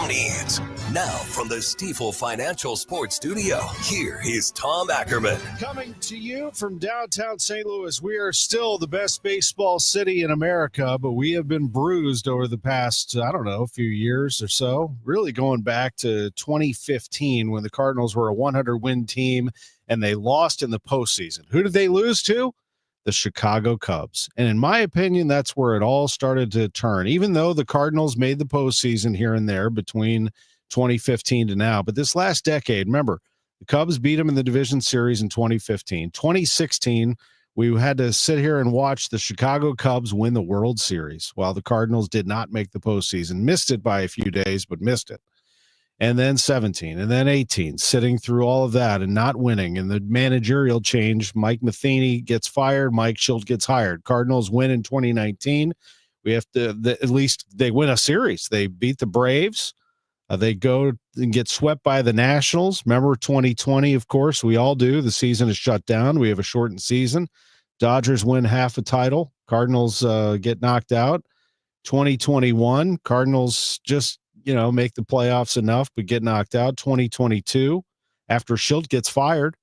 baseball needs. Now from the Stifel Financial Sports Studio, here is Tom Ackerman. Coming to you from downtown St. Louis, we are still the best baseball city in America, but we have been bruised over the past, few years or so, really going back to 2015 when the Cardinals were a 100-win team and they lost in the postseason. Who did they lose to? The Chicago Cubs. And in my opinion, that's where it all started to turn, even though the Cardinals made the postseason here and there between 2015 to now. But this last decade, remember, the Cubs beat them in the division series in 2015. 2016, we had to sit here and watch the Chicago Cubs win the World Series while the Cardinals did not make the postseason. Missed it by a few days, but missed it. And then 17, and then 18, sitting through all of that and not winning. And the managerial change, Mike Matheny gets fired, Mike Schilt gets hired. Cardinals win in 2019. We have to, at least they win a series. They beat the Braves. They go and get swept by the Nationals. Remember 2020, of course, we all do. The season is shut down. We have a shortened season. Dodgers win half a title. Cardinals get knocked out. 2021, Cardinals just make the playoffs enough, but get knocked out. 2022, after Schilt gets fired,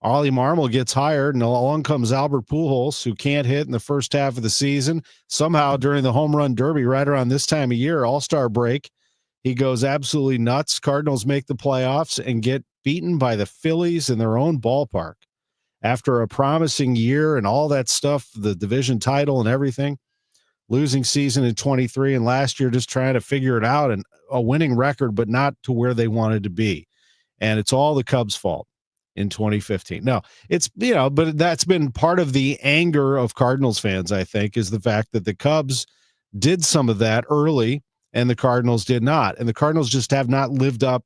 Ollie Marmol gets hired, and along comes Albert Pujols, who can't hit in the first half of the season. Somehow, during the home run derby, right around this time of year, All-Star break, he goes absolutely nuts. Cardinals make the playoffs and get beaten by the Phillies in their own ballpark. After a promising year and all that stuff, the division title and everything, losing season in 23 and last year just trying to figure it out and a winning record, but not to where they wanted to be. And it's all the Cubs' fault in 2015. No, it's, but that's been part of the anger of Cardinals fans, I think, is the fact that the Cubs did some of that early and the Cardinals did not. And the Cardinals just have not lived up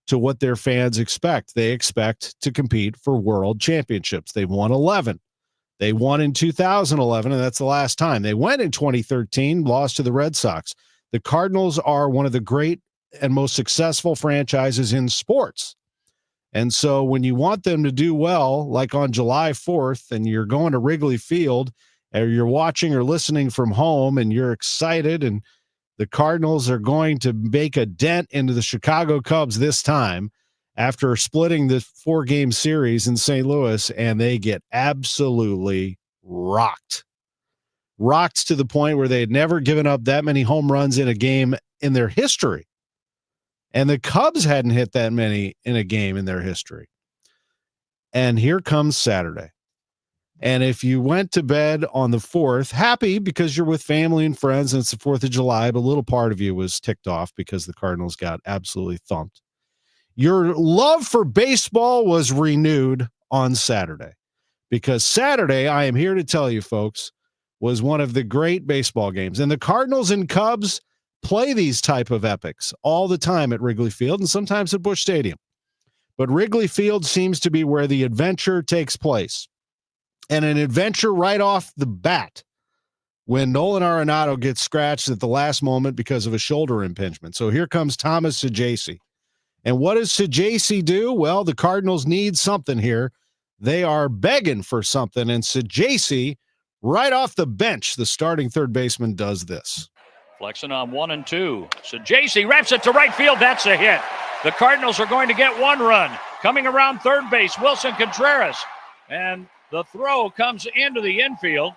to what their fans expect. They expect to compete for world championships. They've won 11. They won in 2011, and that's the last time. They went in 2013, lost to the Red Sox. The Cardinals are one of the great and most successful franchises in sports. And so when you want them to do well, like on July 4th, and you're going to Wrigley Field, or you're watching or listening from home, and you're excited, and the Cardinals are going to make a dent into the Chicago Cubs this time, after splitting the 4-game series in St. Louis, and they get absolutely rocked. Rocked to the point where they had never given up that many home runs in a game in their history. And the Cubs hadn't hit that many in a game in their history. And here comes Saturday. And if you went to bed on the 4th, happy because you're with family and friends and it's the 4th of July, but a little part of you was ticked off because the Cardinals got absolutely thumped. Your love for baseball was renewed on Saturday, because Saturday, I am here to tell you, folks, was one of the great baseball games. And the Cardinals and Cubs play these type of epics all the time at Wrigley Field and sometimes at Busch Stadium. But Wrigley Field seems to be where the adventure takes place. And an adventure right off the bat when Nolan Arenado gets scratched at the last moment because of a shoulder impingement. So here comes Thomas Saggese. And what does Saggese do? Well, the Cardinals need something here. They are begging for something, and Saggese, right off the bench, the starting third baseman, does this. Flexing on 1 and 2. Saggese wraps it to right field. That's a hit. The Cardinals are going to get one run. Coming around third base, Wilson Contreras. And the throw comes into the infield.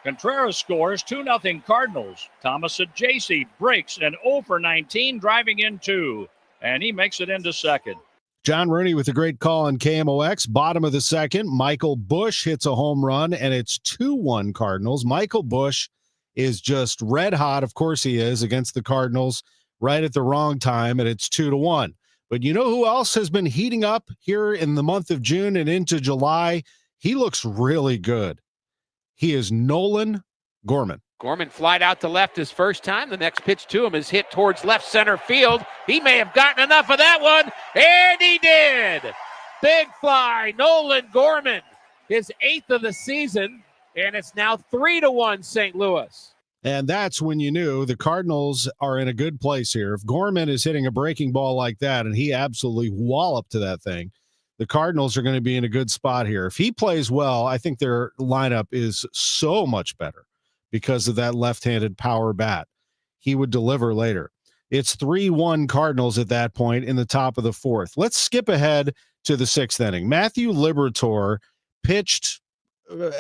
Contreras scores 2-0 Cardinals. Thomas Saggese breaks an 0 for 19, driving in 2. And he makes it into second. John Rooney with a great call on KMOX. Bottom of the second, Michael Busch hits a home run, and it's 2-1 Cardinals. Michael Busch is just red hot. Of course he is, against the Cardinals right at the wrong time, and it's 2-1. But you know who else has been heating up here in the month of June and into July? He looks really good. He is Nolan Gorman. Gorman flied out to left his first time. The next pitch to him is hit towards left center field. He may have gotten enough of that one, and he did. Big fly, Nolan Gorman, his 8th of the season, and it's now 3-1 St. Louis. And that's when you knew the Cardinals are in a good place here. If Gorman is hitting a breaking ball like that, and he absolutely walloped to that thing, the Cardinals are going to be in a good spot here. If he plays well, I think their lineup is so much better because of that left-handed power bat. He would deliver later. It's 3-1 Cardinals at that point in the top of the fourth. Let's skip ahead to the sixth inning. Matthew Liberatore pitched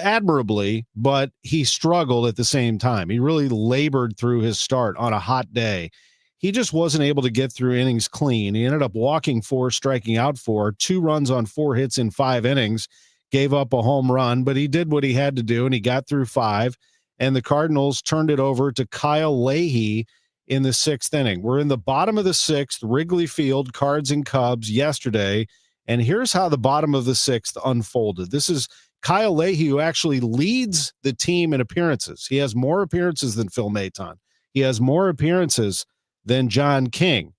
admirably, but he struggled at the same time. He really labored through his start on a hot day. He just wasn't able to get through innings clean. He ended up walking 4, striking out 4, 2 runs on 4 hits in 5 innings, gave up a home run, but he did what he had to do, and he got through 5, and the Cardinals turned it over to Kyle Leahy in the 6th inning. We're in the bottom of the 6th, Wrigley Field, Cards and Cubs yesterday, and here's how the bottom of the 6th unfolded. This is Kyle Leahy, who actually leads the team in appearances. He has more appearances than Phil Maton. He has more appearances than John King,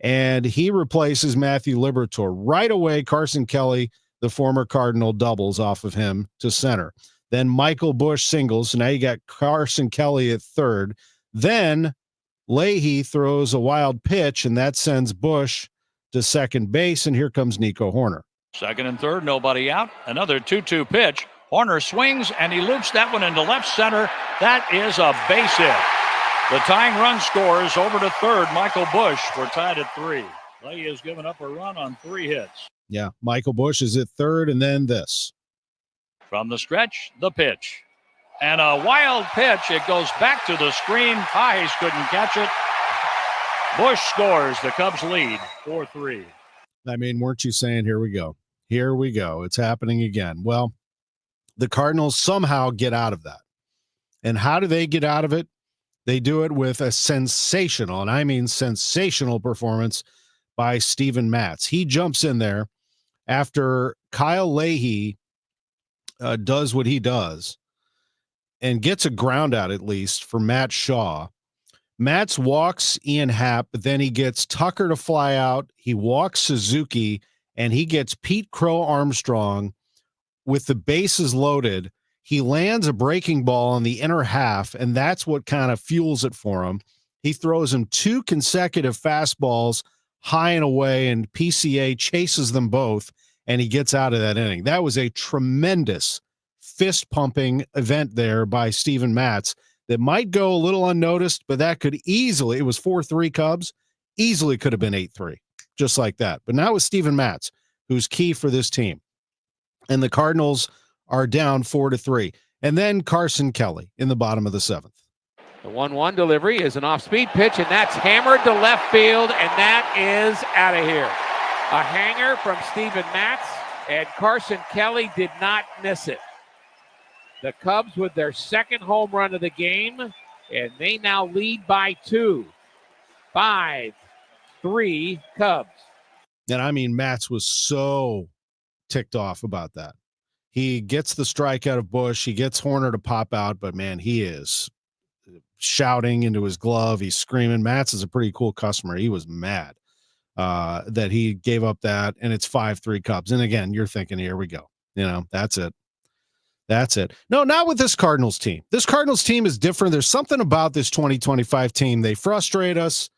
and he replaces Matthew Liberatore. Right away, Carson Kelly, the former Cardinal, doubles off of him to center. Then Michael Busch singles, so now you got Carson Kelly at third. Then Leahy throws a wild pitch, and that sends Busch to second base, and here comes Nico Hoerner. Second and third, nobody out. Another 2-2 pitch. Hoerner swings, and he loops that one into left center. That is a base hit. The tying run scores over to third. Michael Busch. We're tied at 3. Leahy has given up a run on 3 hits. Yeah, Michael Busch is at third, and then this. From the stretch, the pitch. And a wild pitch. It goes back to the screen. Hayes couldn't catch it. Busch scores. The Cubs lead 4-3. I mean, weren't you saying, here we go? Here we go. It's happening again. Well, the Cardinals somehow get out of that. And how do they get out of it? They do it with a sensational, and I mean sensational, performance by Steven Matz. He jumps in there after Kyle Leahy does what he does and gets a ground out, at least, for Matt Shaw. Matz walks Ian Happ, but then he gets Tucker to fly out. He walks Suzuki, and he gets Pete Crow Armstrong with the bases loaded. He lands a breaking ball on the inner half, and that's what kind of fuels it for him. He throws him 2 consecutive fastballs high and away, and PCA chases them both, and he gets out of that inning. That was a tremendous fist-pumping event there by Steven Matz that might go a little unnoticed, but that could easily, it was 4-3 Cubs, easily could have been 8-3, just like that. But now it's Steven Matz, who's key for this team. And the Cardinals are down 4-3. And then Carson Kelly in the bottom of the 7th. The 1-1 delivery is an off-speed pitch, and that's hammered to left field, and that is out of here. A hanger from Steven Matz, and Carson Kelly did not miss it. The Cubs with their second home run of the game, and they now lead by 2. 5-3 Cubs. And I mean, Matz was so ticked off about that. He gets the strikeout of Busch. He gets Hoerner to pop out, but man, he is shouting into his glove. He's screaming. Matz is a pretty cool customer. He was mad that he gave up that, and it's 5-3 Cubs. And again, you're thinking, here we go. You know, that's it. That's it. No, not with this Cardinals team. This Cardinals team is different. There's something about this 2025 team. They frustrate us.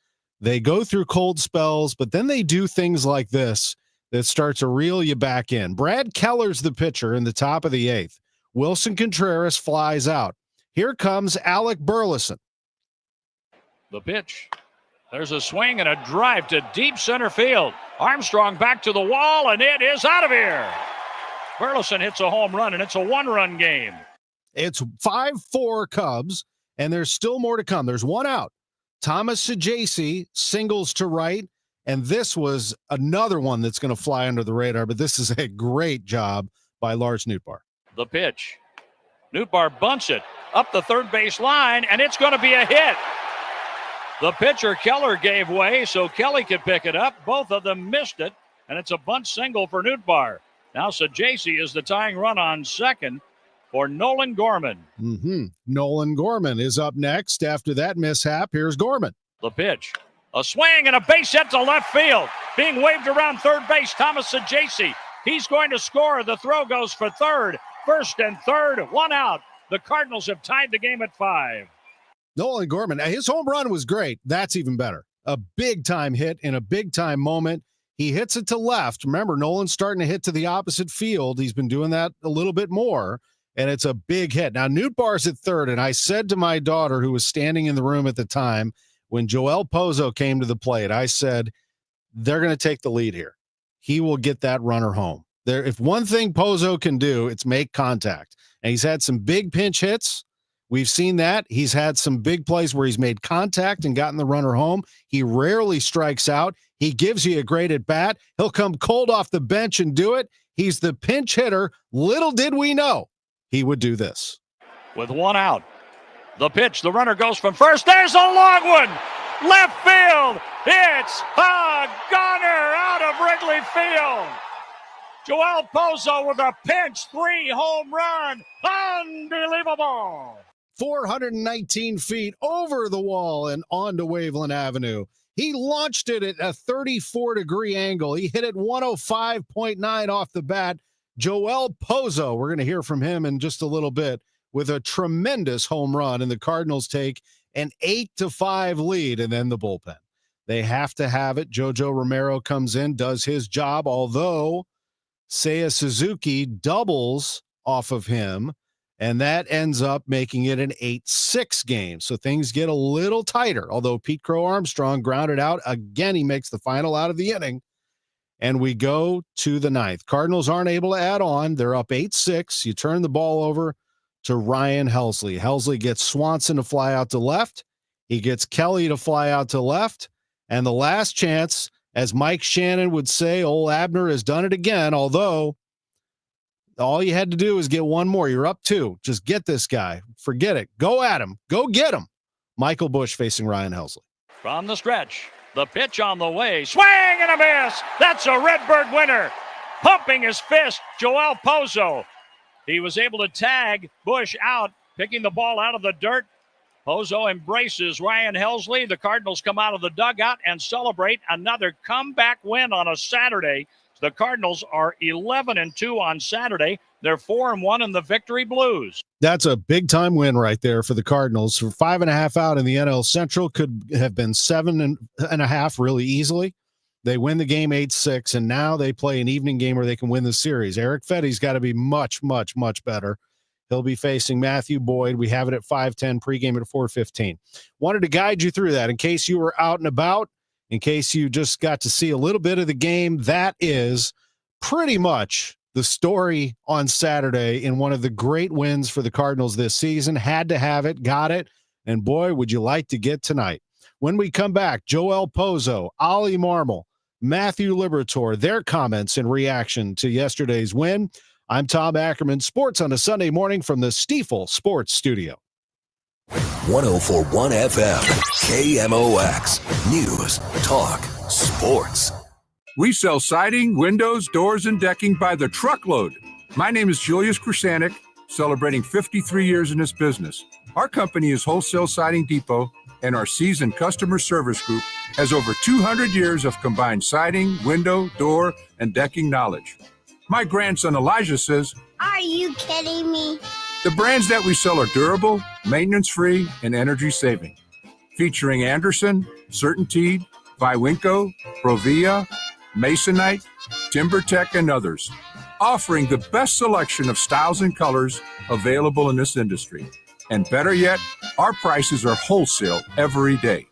They go through cold spells, but then they do things like this that starts to reel you back in. Brad Keller's the pitcher in the top of the 8th. Wilson Contreras flies out. Here comes Alec Burleson. The pitch. There's a swing and a drive to deep center field. Armstrong back to the wall, and it is out of here. Burleson hits a home run, and it's a 1-run game. It's 5-4 Cubs, and there's still more to come. There's 1 out. Thomas Sajaci singles to right, and this was another one that's going to fly under the radar, but this is a great job by Lars Nootbaar. The pitch. Nootbaar bunts it up the third base line, and it's going to be a hit. The pitcher, Keller, gave way so Kelly could pick it up. Both of them missed it, and it's a bunt single for Nootbaar. Now Sajaci is the tying run on second for Nolan Gorman. Nolan Gorman is up next. After that mishap, here's Gorman. The pitch. A swing and a base hit to left field. Being waved around third base, Thomas Sajaci. He's going to score. The throw goes for third. First and third, 1 out. The Cardinals have tied the game at 5. Nolan Gorman, his home run was great. That's even better. A big-time hit in a big-time moment. He hits it to left. Remember, Nolan's starting to hit to the opposite field. He's been doing that a little bit more, and it's a big hit. Now, Nootbaar's at third, and I said to my daughter, who was standing in the room at the time, When Joel Pozo came to the plate, I said, they're going to take the lead here. He will get that runner home. If one thing Pozo can do, it's make contact. And he's had some big pinch hits. We've seen that. He's had some big plays where he's made contact and gotten the runner home. He rarely strikes out. He gives you a great at bat. He'll come cold off the bench and do it. He's the pinch hitter. Little did we know he would do this. With one out, the pitch, the runner goes from first. There's a long one. Left field. It's a goner out of Wrigley Field. Joel Pozo with a pinch 3 home run. Unbelievable. 419 feet over the wall and onto Waveland Avenue. He launched it at a 34-degree angle. He hit it 105.9 off the bat. Joel Pozo, we're going to hear from him in just a little bit, with a tremendous home run, and the Cardinals take an 8-5 lead, and then the bullpen. They have to have it. JoJo Romero comes in, does his job, although Seiya Suzuki doubles off of him, and that ends up making it an 8-6 game. So things get a little tighter, although Pete Crow Armstrong grounded out. Again, he makes the final out of the inning, and we go to the ninth. Cardinals aren't able to add on. They're up 8-6. You turn the ball over to Ryan Helsley. Helsley gets Swanson to fly out to left. He gets Kelly to fly out to left. And the last chance, as Mike Shannon would say, old Abner has done it again, although all you had to do is get one more. You're up 2. Just get this guy. Forget it. Go at him. Go get him. Michael Busch facing Ryan Helsley. From the stretch, the pitch on the way. Swing and a miss. That's a Redbird winner. Pumping his fist, Joel Pozo. He was able to tag Busch out, picking the ball out of the dirt. Pozo embraces Ryan Helsley. The Cardinals come out of the dugout and celebrate another comeback win on a Saturday. The Cardinals are 11-2 on Saturday. They're 4-1 in the Victory Blues. That's a big-time win right there for the Cardinals. For 5.5 out in the NL Central, could have been 7.5 really easily. They win the game 8-6, and now they play an evening game where they can win the series. Eric Fetty's got to be much, much, much better. He'll be facing Matthew Boyd. We have it at 5:10, pregame at 4:15. Wanted to guide you through that in case you were out and about, in case you just got to see a little bit of the game. That is pretty much the story on Saturday in one of the great wins for the Cardinals this season. Had to have it, got it, and boy, would you like to get tonight. When we come back, Joel Pozo, Ollie Marmol, Matthew Liberatore, their comments in reaction to yesterday's win. I'm Tom Ackerman, sports on a Sunday morning from the Stiefel Sports Studio. 104.1 FM, KMOX, News, Talk, Sports. We sell siding, windows, doors, and decking by the truckload. My name is Julius Krasanik, celebrating 53 years in this business. Our company is Wholesale Siding Depot, and our seasoned customer service group has over 200 years of combined siding, window, door, and decking knowledge. My grandson Elijah says, "Are you kidding me?" The brands that we sell are durable, maintenance-free, and energy-saving. Featuring Anderson, CertainTeed, Viwinco, Provia, Masonite, TimberTech, and others, offering the best selection of styles and colors available in this industry. And better yet, our prices are wholesale every day.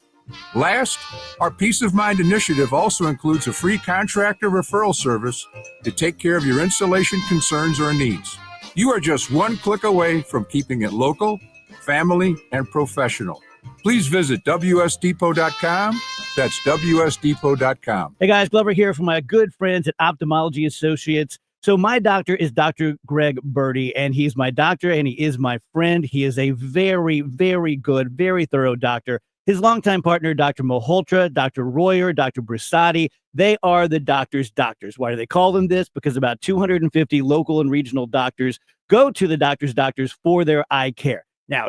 Last, our Peace of Mind initiative also includes a free contractor referral service to take care of your installation concerns or needs. You are just one click away from keeping it local, family, and professional. Please visit WSDepot.com. That's WSDepot.com. Hey guys, Glover here from my good friends at Ophthalmology Associates. So my doctor is Dr. Greg Birdie, and he's my doctor, and he is my friend. He is a very, very good, very thorough doctor. His longtime partner, Dr. Malhotra, Dr. Royer, Dr. Brisati, they are the doctor's doctors. Why do they call them this? Because about 250 local and regional doctors go to the doctor's doctors for their eye care. Now,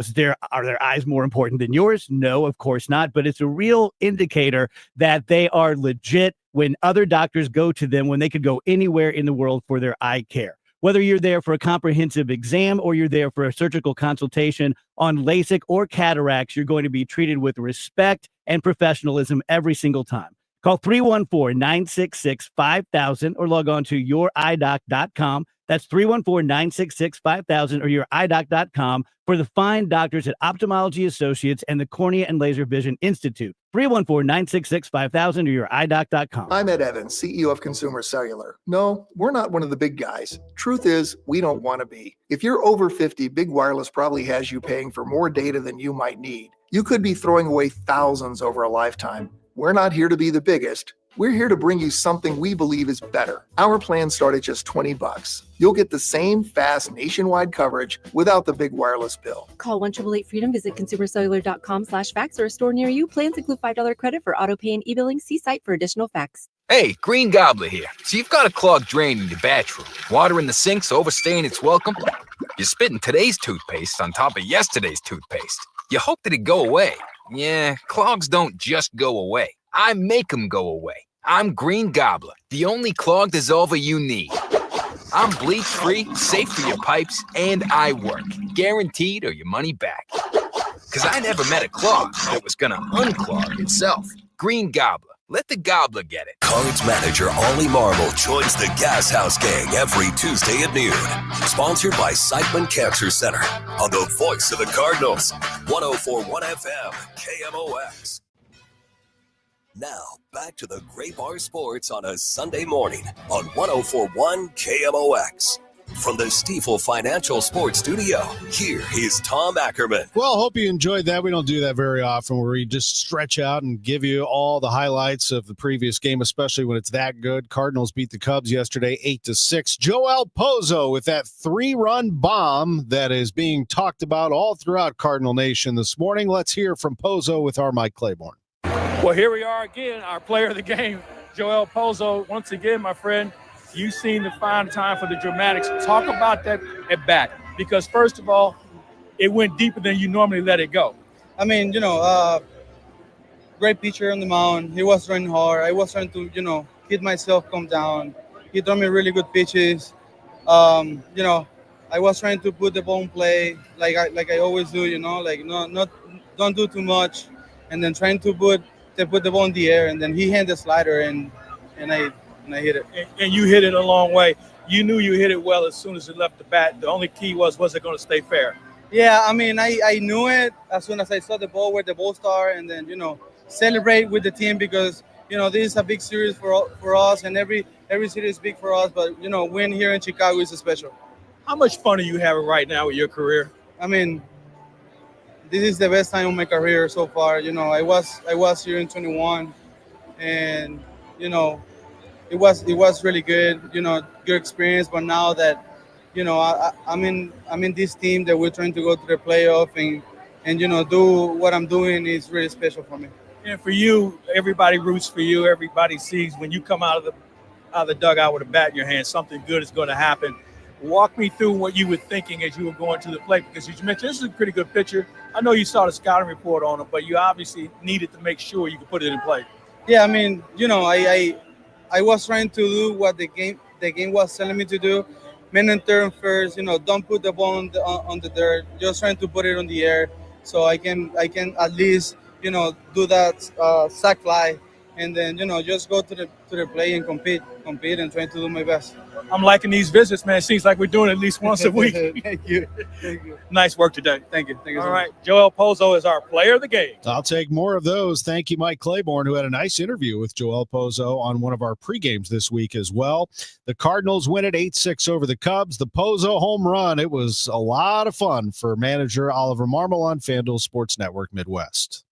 are their eyes more important than yours? No, of course not. But it's a real indicator that they are legit when other doctors go to them when they could go anywhere in the world for their eye care. Whether you're there for a comprehensive exam or you're there for a surgical consultation on LASIK or cataracts, you're going to be treated with respect and professionalism every single time. Call 314-966-5000 or log on to youridoc.com. That's 314-966-5000 or your eyedoc.com for the fine doctors at Ophthalmology Associates and the Cornea and Laser Vision Institute. 314-966-5000 or your eyedoc.com. I'm Ed Evans, CEO of Consumer Cellular. No, we're not one of the big guys. Truth is, we don't want to be. If you're over 50, Big Wireless probably has you paying for more data than you might need. You could be throwing away thousands over a lifetime. We're not here to be the biggest. We're here to bring you something we believe is better. Our plans start at just $20. You'll get the same fast nationwide coverage without the big wireless bill. Call 1-888-FREEDOM, visit consumercellular.com/facts or a store near you. Plans include $5 credit for auto pay and e-billing. See site for additional facts. Hey, Green Gobbler here. So you've got a clogged drain in your bathroom. Water in the sink's overstaying its welcome. You're spitting today's toothpaste on top of yesterday's toothpaste. You hope that it go away. Yeah, clogs don't just go away. I make them go away. I'm Green Gobbler, the only clog dissolver you need. I'm bleach-free, safe for your pipes, and I work. Guaranteed or your money back. Because I never met a clog that was going to unclog itself. Green Gobbler. Let the gobbler get it. Cards manager Ollie Marble joins the Gas House Gang every Tuesday at noon. Sponsored by Siteman Cancer Center on the voice of the Cardinals. 104.1 FM, KMOX. Now, back to the Gray Bar Sports on a Sunday morning on 104.1 KMOX. From the Stifel Financial Sports Studio, here is Tom Ackerman. Well, hope you enjoyed that. We don't do that very often, where we just stretch out and give you all the highlights of the previous game, especially when it's that good. Cardinals beat the Cubs yesterday 8-6. Joel Pozo with that 3-run bomb that is being talked about all throughout Cardinal Nation this morning. Let's hear from Pozo with our Mike Claiborne. Well, here we are again, our player of the game, Joel Pozo. Once again, my friend, you seem to find time for the dramatics. Talk about that at bat, because first of all, it went deeper than you normally let it go. I mean, great pitcher on the mound. He was running hard. I was trying to, get myself calm down. He threw me really good pitches. I was trying to put the ball in play like I always do. Don't do too much, and then trying to put the ball in the air, and then he handed the slider and I hit it. And you hit it a long way. You knew you hit it well as soon as it left the bat. The only key was it going to stay fair? Yeah, I mean, I knew it as soon as I saw the ball where the ball started, and then, celebrate with the team, because, this is a big series for us, and every series is big for us, but, win here in Chicago is special. How much fun are you having right now with your career? I mean, this is the best time of my career so far. I was here in 21, and, it was really good, good experience. But now that, I'm in this team that we're trying to go to the playoff and do what I'm doing is really special for me. And for you, everybody roots for you. Everybody sees when you come out of the dugout with a bat in your hand, something good is going to happen. Walk me through what you were thinking as you were going to the plate, because as you mentioned, this is a pretty good pitcher. I know you saw the scouting report on him, but you obviously needed to make sure you could put it in play. Yeah, I mean, I was trying to do what the game was telling me to do. Man and third and first, don't put the ball on the dirt. Just trying to put it on the air, so I can at least do that sack fly, and then just go to the play and compete and try to do my best. I'm liking these visits, man. It seems like we're doing it at least once a week. Thank you. Nice work today. Thank you. All right, Joel Pozo is our player of the game. I'll take more of those. Thank you, Mike Claiborne, who had a nice interview with Joel Pozo on one of our pregames this week as well. The Cardinals win at 8-6 over the Cubs. The Pozo home run, it was a lot of fun for manager Oliver Marmol on FanDuel Sports Network Midwest.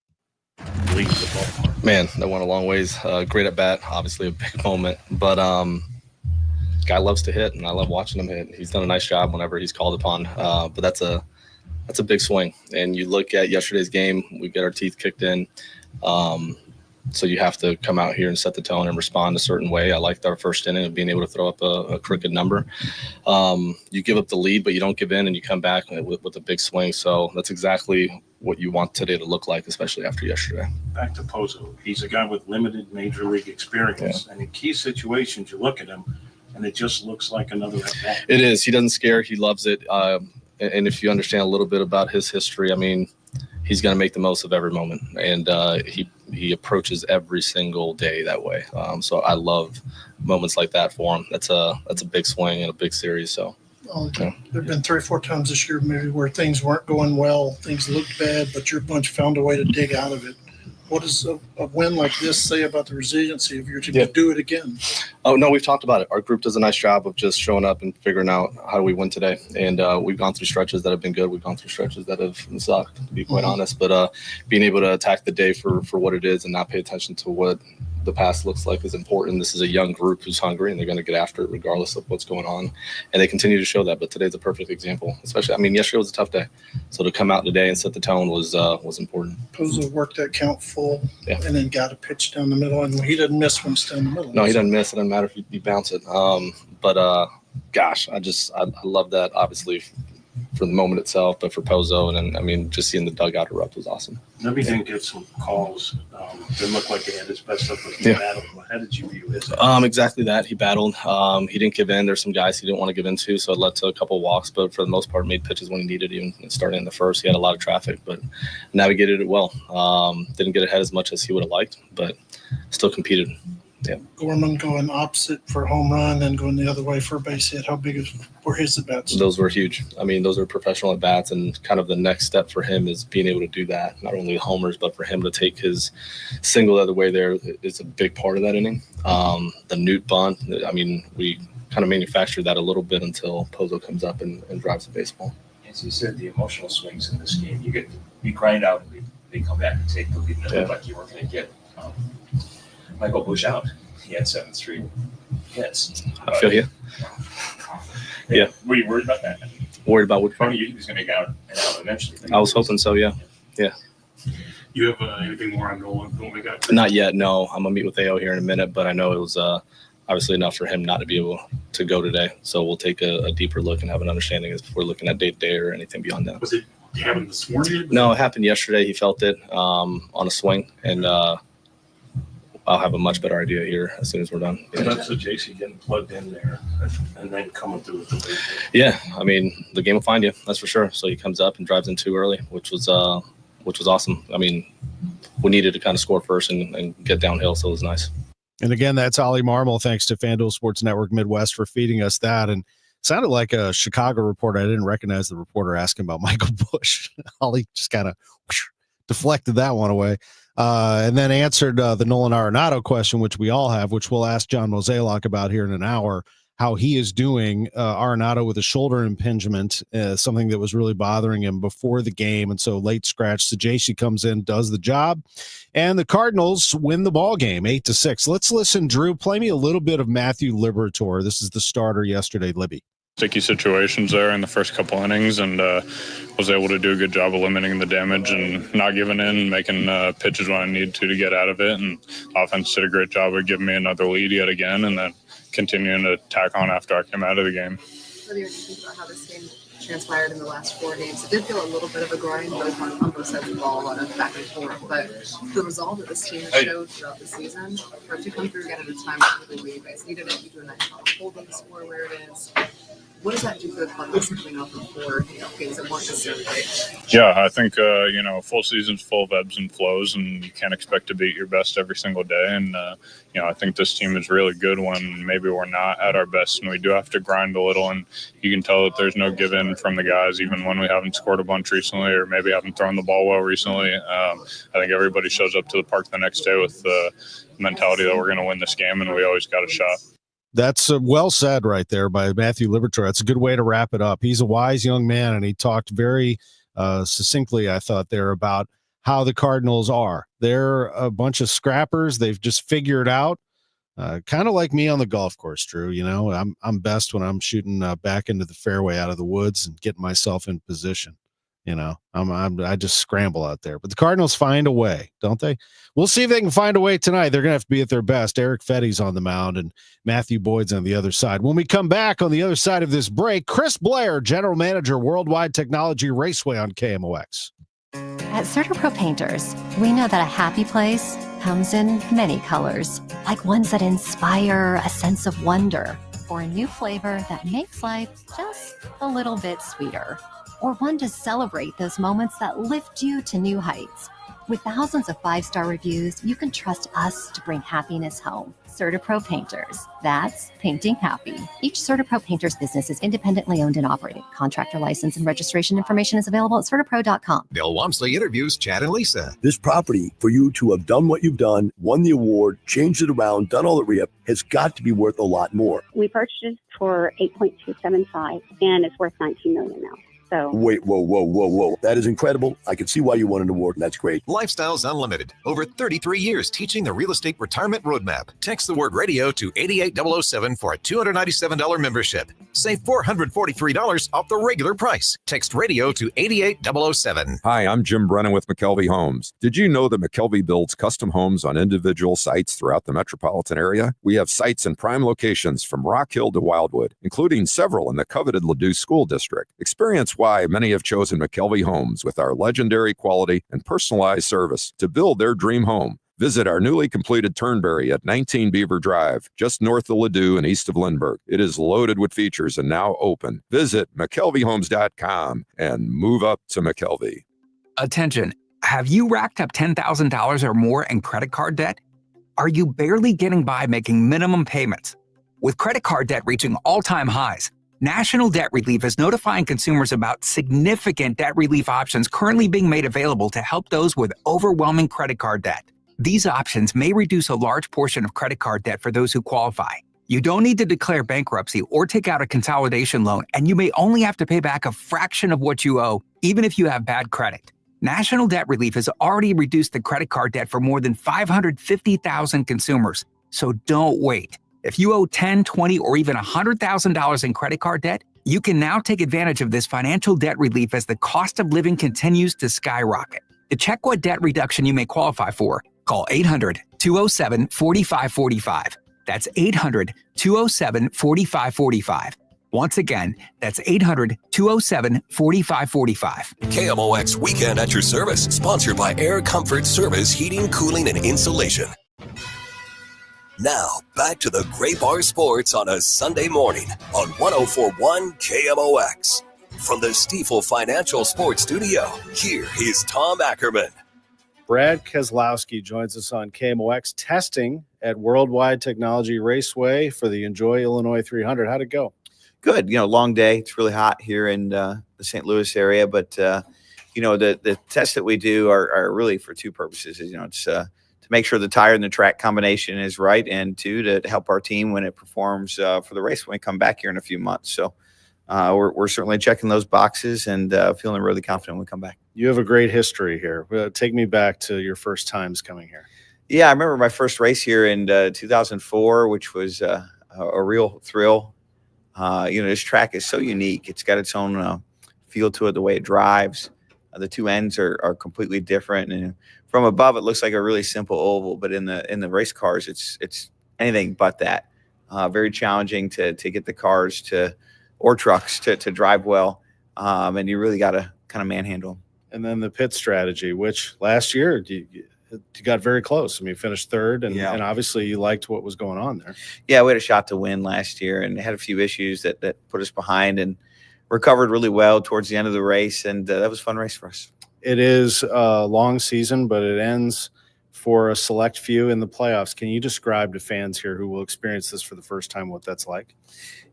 Man, that went a long ways. Great at bat, obviously a big moment, but guy loves to hit, and I love watching him hit. He's done a nice job whenever he's called upon, but that's a big swing. And you look at yesterday's game, we get our teeth kicked in, so you have to come out here and set the tone and respond a certain way. I liked our first inning of being able to throw up a crooked number. You give up the lead, but you don't give in, and you come back with a big swing. So that's exactly what you want today to look like, especially after yesterday. Back to Pozo. He's a guy with limited major league experience, and in key situations, you look at him, and it just looks like another at-bat. It is. He doesn't scare. He loves it. And if you understand a little bit about his history, I mean, he's going to make the most of every moment. And he approaches every single day that way. So I love moments like that for him. That's a big swing and a big series. So there have been 3 or 4 times this year maybe where things weren't going well, things looked bad, but your bunch found a way to dig out of it. What does a win like this say about the resiliency of your team to do it again? Oh, no, we've talked about it. Our group does a nice job of just showing up and figuring out how do we win today. And we've gone through stretches that have been good. We've gone through stretches that have sucked, to be quite honest. But being able to attack the day for what it is and not pay attention to what the past looks like is important. This is a young group who's hungry, and they're going to get after it regardless of what's going on. And they continue to show that. But today's a perfect example, especially, yesterday was a tough day. So to come out today and set the tone was important. Pozo worked that count full and then got a pitch down the middle. And he didn't miss when it's down the middle. No, he doesn't miss. It doesn't matter if you bounce it. Gosh, I love that, obviously, for the moment itself, but for Pozo, and then, just seeing the dugout erupt was awesome. Nobody didn't get some calls. Didn't look like they had his best up with the battle. How did you view his? Exactly that. He battled. He didn't give in. There's some guys he didn't want to give in to, so it led to a couple walks, but for the most part, made pitches when he needed, even starting in the first. He had a lot of traffic, but navigated it well. Didn't get ahead as much as he would have liked, but still competed. Yeah. Gorman going opposite for a home run and going the other way for a base hit. How big were his at-bats? Those were huge. Those are professional at-bats, and kind of the next step for him is being able to do that. Not only the homers, but for him to take his single the other way there is a big part of that inning. The Newt bunt, we kind of manufactured that a little bit until Pozo comes up and drives the baseball. As you said, the emotional swings in this game, you grind out and they come back and take the lead. And it looked like you weren't going to get Michael Busch out. He had 7 straight hits. I feel you. Yeah. Were you worried about that? Worried about which part? He was going to get out eventually. I was hoping so, yeah. Yeah. You have anything more on Nolan? Not yet, no. I'm going to meet with AO here in a minute, but I know it was obviously enough for him not to be able to go today. So we'll take a deeper look and have an understanding if we're looking at day-to-day or anything beyond that. Was it happened this morning? No, it happened yesterday. He felt it on a swing, and I'll have a much better idea here as soon as we're done. Yeah. That's the JC getting plugged in there and then coming through with the lead. Yeah, the game will find you, that's for sure. So he comes up and drives in too early, which was awesome. We needed to kind of score first and get downhill, so it was nice. And again, that's Ollie Marmol. Thanks to FanDuel Sports Network Midwest for feeding us that. And it sounded like a Chicago reporter. I didn't recognize the reporter asking about Michael Busch. Ollie just kind of deflected that one away. And then answered the Nolan Arenado question, which we all have, which we'll ask John Mozeliak about here in an hour, how he is doing. Arenado with a shoulder impingement, something that was really bothering him before the game, and so late scratch. So JC comes in, does the job, and the Cardinals win the ball game 8-6. Let's listen, Drew. Play me a little bit of Matthew Liberatore. This is the starter yesterday, Libby. Sticky situations there in the first couple innings, and was able to do a good job of limiting the damage and not giving in, making pitches when I needed to get out of it. And offense did a great job of giving me another lead yet again, and then continuing to tack on after I came out of the game. What do you think about how this game transpired in the last 4 games? It did feel a little bit of a grind, both on both sides of the ball, a lot of back and forth. But the resolve that this team has showed throughout the season, for it to come through again at a time where you guys needed it, you do a nice job of holding the score where it is. What does that do for the Cardinals coming off of 4 games that weren't necessarily great? Yeah, I think, full season's full of ebbs and flows, and you can't expect to beat your best every single day. And, I think this team is really good when maybe we're not at our best, and we do have to grind a little. And you can tell that there's no give in from the guys, even when we haven't scored a bunch recently or maybe haven't thrown the ball well recently. I think everybody shows up to the park the next day with the mentality that we're going to win this game, and we always got a shot. That's well said right there by Matthew Liberatore. That's a good way to wrap it up. He's a wise young man, and he talked very succinctly, I thought, there about how the Cardinals are. They're a bunch of scrappers. They've just figured out, kind of like me on the golf course, Drew. I'm best when I'm shooting back into the fairway out of the woods and getting myself in position. I just scramble out there. But the Cardinals find a way, don't they? We'll see if they can find a way tonight. They're going to have to be at their best. Eric Fetty's on the mound and Matthew Boyd's on the other side. When we come back on the other side of this break, Chris Blair, General Manager, Worldwide Technology Raceway on KMOX. At CertaPro Painters, we know that a happy place comes in many colors, like ones that inspire a sense of wonder, or a new flavor that makes life just a little bit sweeter, or one to celebrate those moments that lift you to new heights. With thousands of 5-star reviews, you can trust us to bring happiness home. CertaPro Painters. That's painting happy. Each CertaPro Painters business is independently owned and operated. Contractor license and registration information is available at CertaPro.com. Bill Wamsley interviews Chad and Lisa. This property, for you to have done what you've done, won the award, changed it around, done all the re-up, has got to be worth a lot more. We purchased it for $8.275, and it's worth $19 million now. So Wait, whoa. That is incredible. I can see why you won an award, and that's great. Lifestyles Unlimited. Over 33 years teaching the real estate retirement roadmap. Text the word radio to 88007 for a $297 membership. Save $443 off the regular price. Text radio to 88007. Hi, I'm Jim Brennan with McKelvey Homes. Did you know that McKelvey builds custom homes on individual sites throughout the metropolitan area? We have sites in prime locations from Rock Hill to Wildwood, including several in the coveted Ladue School District. Experience why many have chosen McKelvey Homes with our legendary quality and personalized service to build their dream home. Visit our newly completed Turnberry at 19 Beaver Drive, just north of Ladue and east of Lindbergh. It is loaded with features and now open. Visit McKelveyhomes.com and move up to McKelvey. Attention, have you racked up $10,000 or more in credit card debt? Are you barely getting by making minimum payments? With credit card debt reaching all-time highs, National Debt Relief is notifying consumers about significant debt relief options currently being made available to help those with overwhelming credit card debt. These options may reduce a large portion of credit card debt for those who qualify. You don't need to declare bankruptcy or take out a consolidation loan, and you may only have to pay back a fraction of what you owe, even if you have bad credit. National Debt Relief has already reduced the credit card debt for more than 550,000 consumers, so don't wait. If you owe $10,000, $20,000, or even $100,000 in credit card debt, you can now take advantage of this financial debt relief as the cost of living continues to skyrocket. To check what debt reduction you may qualify for, call 800-207-4545. That's 800-207-4545. Once again, that's 800-207-4545. KMOX Weekend at your service, sponsored by Air Comfort Service Heating, Cooling, and Insulation. Now, back to the Gray Bar Sports on a Sunday morning on 104.1 KMOX. From the Stifel Financial Sports Studio, here is Tom Ackerman. Brad Keselowski joins us on KMOX testing at Worldwide Technology Raceway for the Enjoy Illinois 300. How'd it go? Good. Long day. It's really hot here in the St. Louis area, but the tests that we do are really for two purposes. It's to make sure the tire and the track combination is right, and two, to help our team when it performs for the race when we come back here in a few months. So we're certainly checking those boxes and feeling really confident when we come back. You have a great history here. Take me back to your first times coming here. Yeah, I remember my first race here in 2004, which was a real thrill. This track is so unique. It's got its own feel to it, the way it drives. The two ends are completely different, and from above it looks like a really simple oval, but in the race cars it's anything but that. Very challenging to get the cars or trucks to drive well, and you really got to kind of manhandle them. And then the pit strategy, which last year you got very close. I mean, you finished third, and obviously you liked what was going on there. Yeah, we had a shot to win last year and had a few issues that put us behind, and recovered really well towards the end of the race, and that was a fun race for us. It is a long season, but it ends for a select few in the playoffs. Can you describe to fans here who will experience this for the first time what that's like?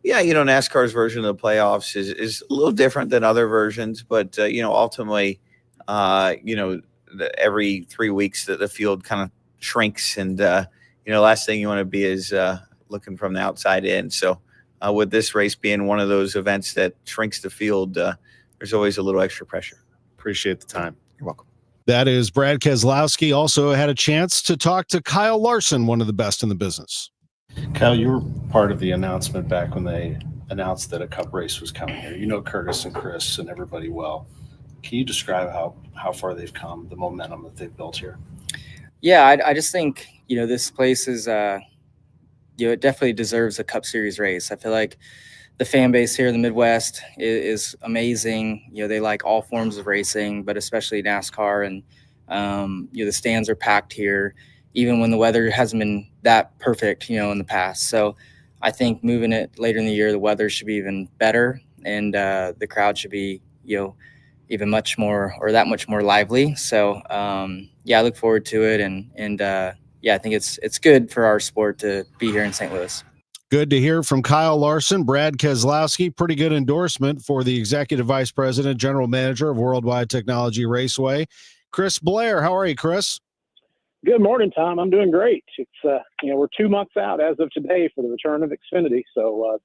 Yeah, NASCAR's version of the playoffs is a little different than other versions, but ultimately, every 3 weeks that the field kind of shrinks, and last thing you want to be is looking from the outside in. So with this race being one of those events that shrinks the field, there's always a little extra pressure. Appreciate the time. You're welcome. That is Brad Keselowski. Also had a chance to talk to Kyle Larson, one of the best in the business. Kyle, you were part of the announcement back when they announced that a cup race was coming here. You know Curtis and Chris and everybody well. Can you describe how far they've come, the momentum that they've built here? Yeah, I just think, this place is, it definitely deserves a Cup Series race. I feel like the fan base here in the Midwest is amazing. They like all forms of racing, but especially NASCAR. And, the stands are packed here, even when the weather hasn't been that perfect, in the past. So I think moving it later in the year, the weather should be even better, and the crowd should be, even much more or that much more lively. So yeah, I look forward to it, and yeah, I think it's good for our sport to be here in St. Louis. Good to hear from Kyle Larson. Brad Keselowski, pretty good endorsement for the Executive Vice President, General Manager of Worldwide Technology Raceway. Chris Blair, how are you, Chris? Good morning, Tom. I'm doing great. It's we're 2 months out as of today for the return of Xfinity, so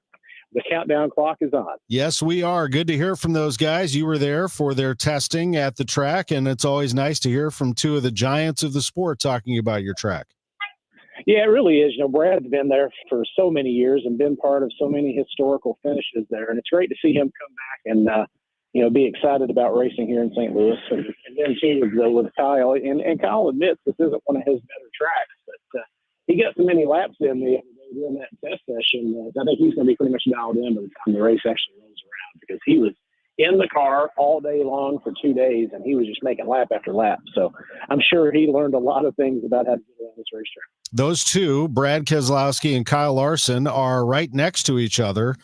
the countdown clock is on. Yes, we are. Good to hear from those guys. You were there for their testing at the track, and it's always nice to hear from two of the giants of the sport talking about your track. Yeah, it really is. Brad's been there for so many years and been part of so many historical finishes there, and it's great to see him come back and be excited about racing here in St. Louis. And then too with Kyle, and Kyle admits this isn't one of his better tracks, but he got so many laps in the other day during that test session. I think he's going to be pretty much dialed in by the time the race actually rolls around, because he was in the car all day long for 2 days, and he was just making lap after lap. So I'm sure he learned a lot of things about how to get around this racetrack. Those two, Brad Keselowski and Kyle Larson, are right next to each other,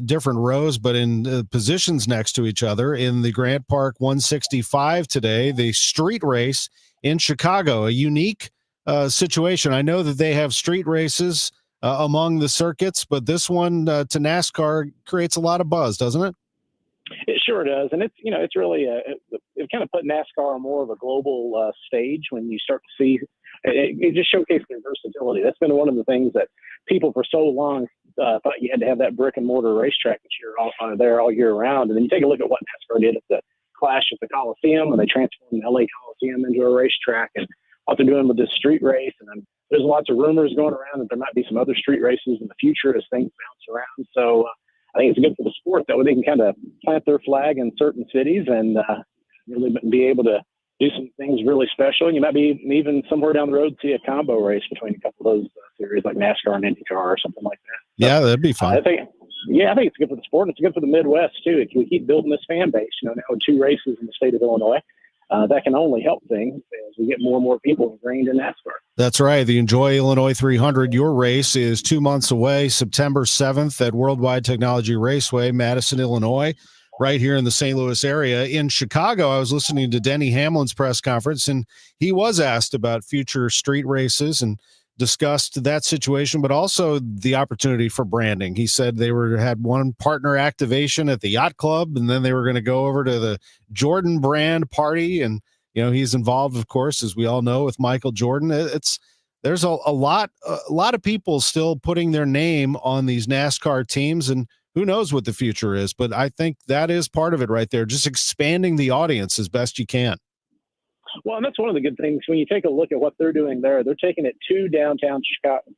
different rows, but in positions next to each other in the Grant Park 165 today, the street race in Chicago, a unique situation. I know that they have street races among the circuits, but this one to NASCAR creates a lot of buzz, doesn't it? It sure does, and it's really it kind of put NASCAR on more of a global stage when you start to see it just showcased their versatility. That's been one of the things that people for so long thought you had to have that brick and mortar racetrack that you're all there all year round. And then you take a look at what NASCAR did at the Clash at the Coliseum, when they transformed the LA Coliseum into a racetrack, and what they're doing with this street race. And then there's lots of rumors going around that there might be some other street races in the future as things bounce around. So I think it's good for the sport. That way they can kind of plant their flag in certain cities and really be able to do some things really special. And you might be even somewhere down the road see a combo race between a couple of those series like NASCAR and IndyCar or something like that. Yeah, that'd be fun. I think it's good for the sport. And it's good for the Midwest too. If we keep building this fan base, now with 2 races in the state of Illinois, that can only help things as we get more and more people ingrained in NASCAR. That's right. The Enjoy Illinois 300, your race is 2 months away, September 7th at Worldwide Technology Raceway, Madison, Illinois, right here in the St. Louis area. In Chicago, I was listening to Denny Hamlin's press conference, and he was asked about future street races and discussed that situation, but also the opportunity for branding. He said they had one partner activation at the yacht club, and then they were going to go over to the Jordan brand party. And, he's involved, of course, as we all know, with Michael Jordan. There's a lot of people still putting their name on these NASCAR teams, and who knows what the future is, but I think that is part of it right there. Just expanding the audience as best you can. Well, and that's one of the good things when you take a look at what they're doing there. They're taking it to downtown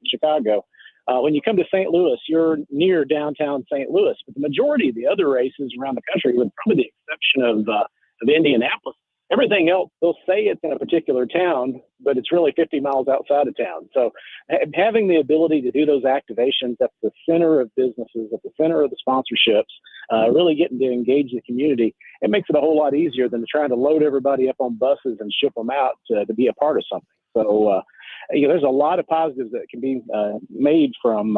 Chicago. When you come to St. Louis, you're near downtown St. Louis, but the majority of the other races around the country, with probably the exception of Indianapolis, everything else, they'll say it's in a particular town, but it's really 50 miles outside of town. So having the ability to do those activations at the center of businesses, at the center of the sponsorships, really getting to engage the community, it makes it a whole lot easier than trying to load everybody up on buses and ship them out to be a part of something. So there's a lot of positives that can be made from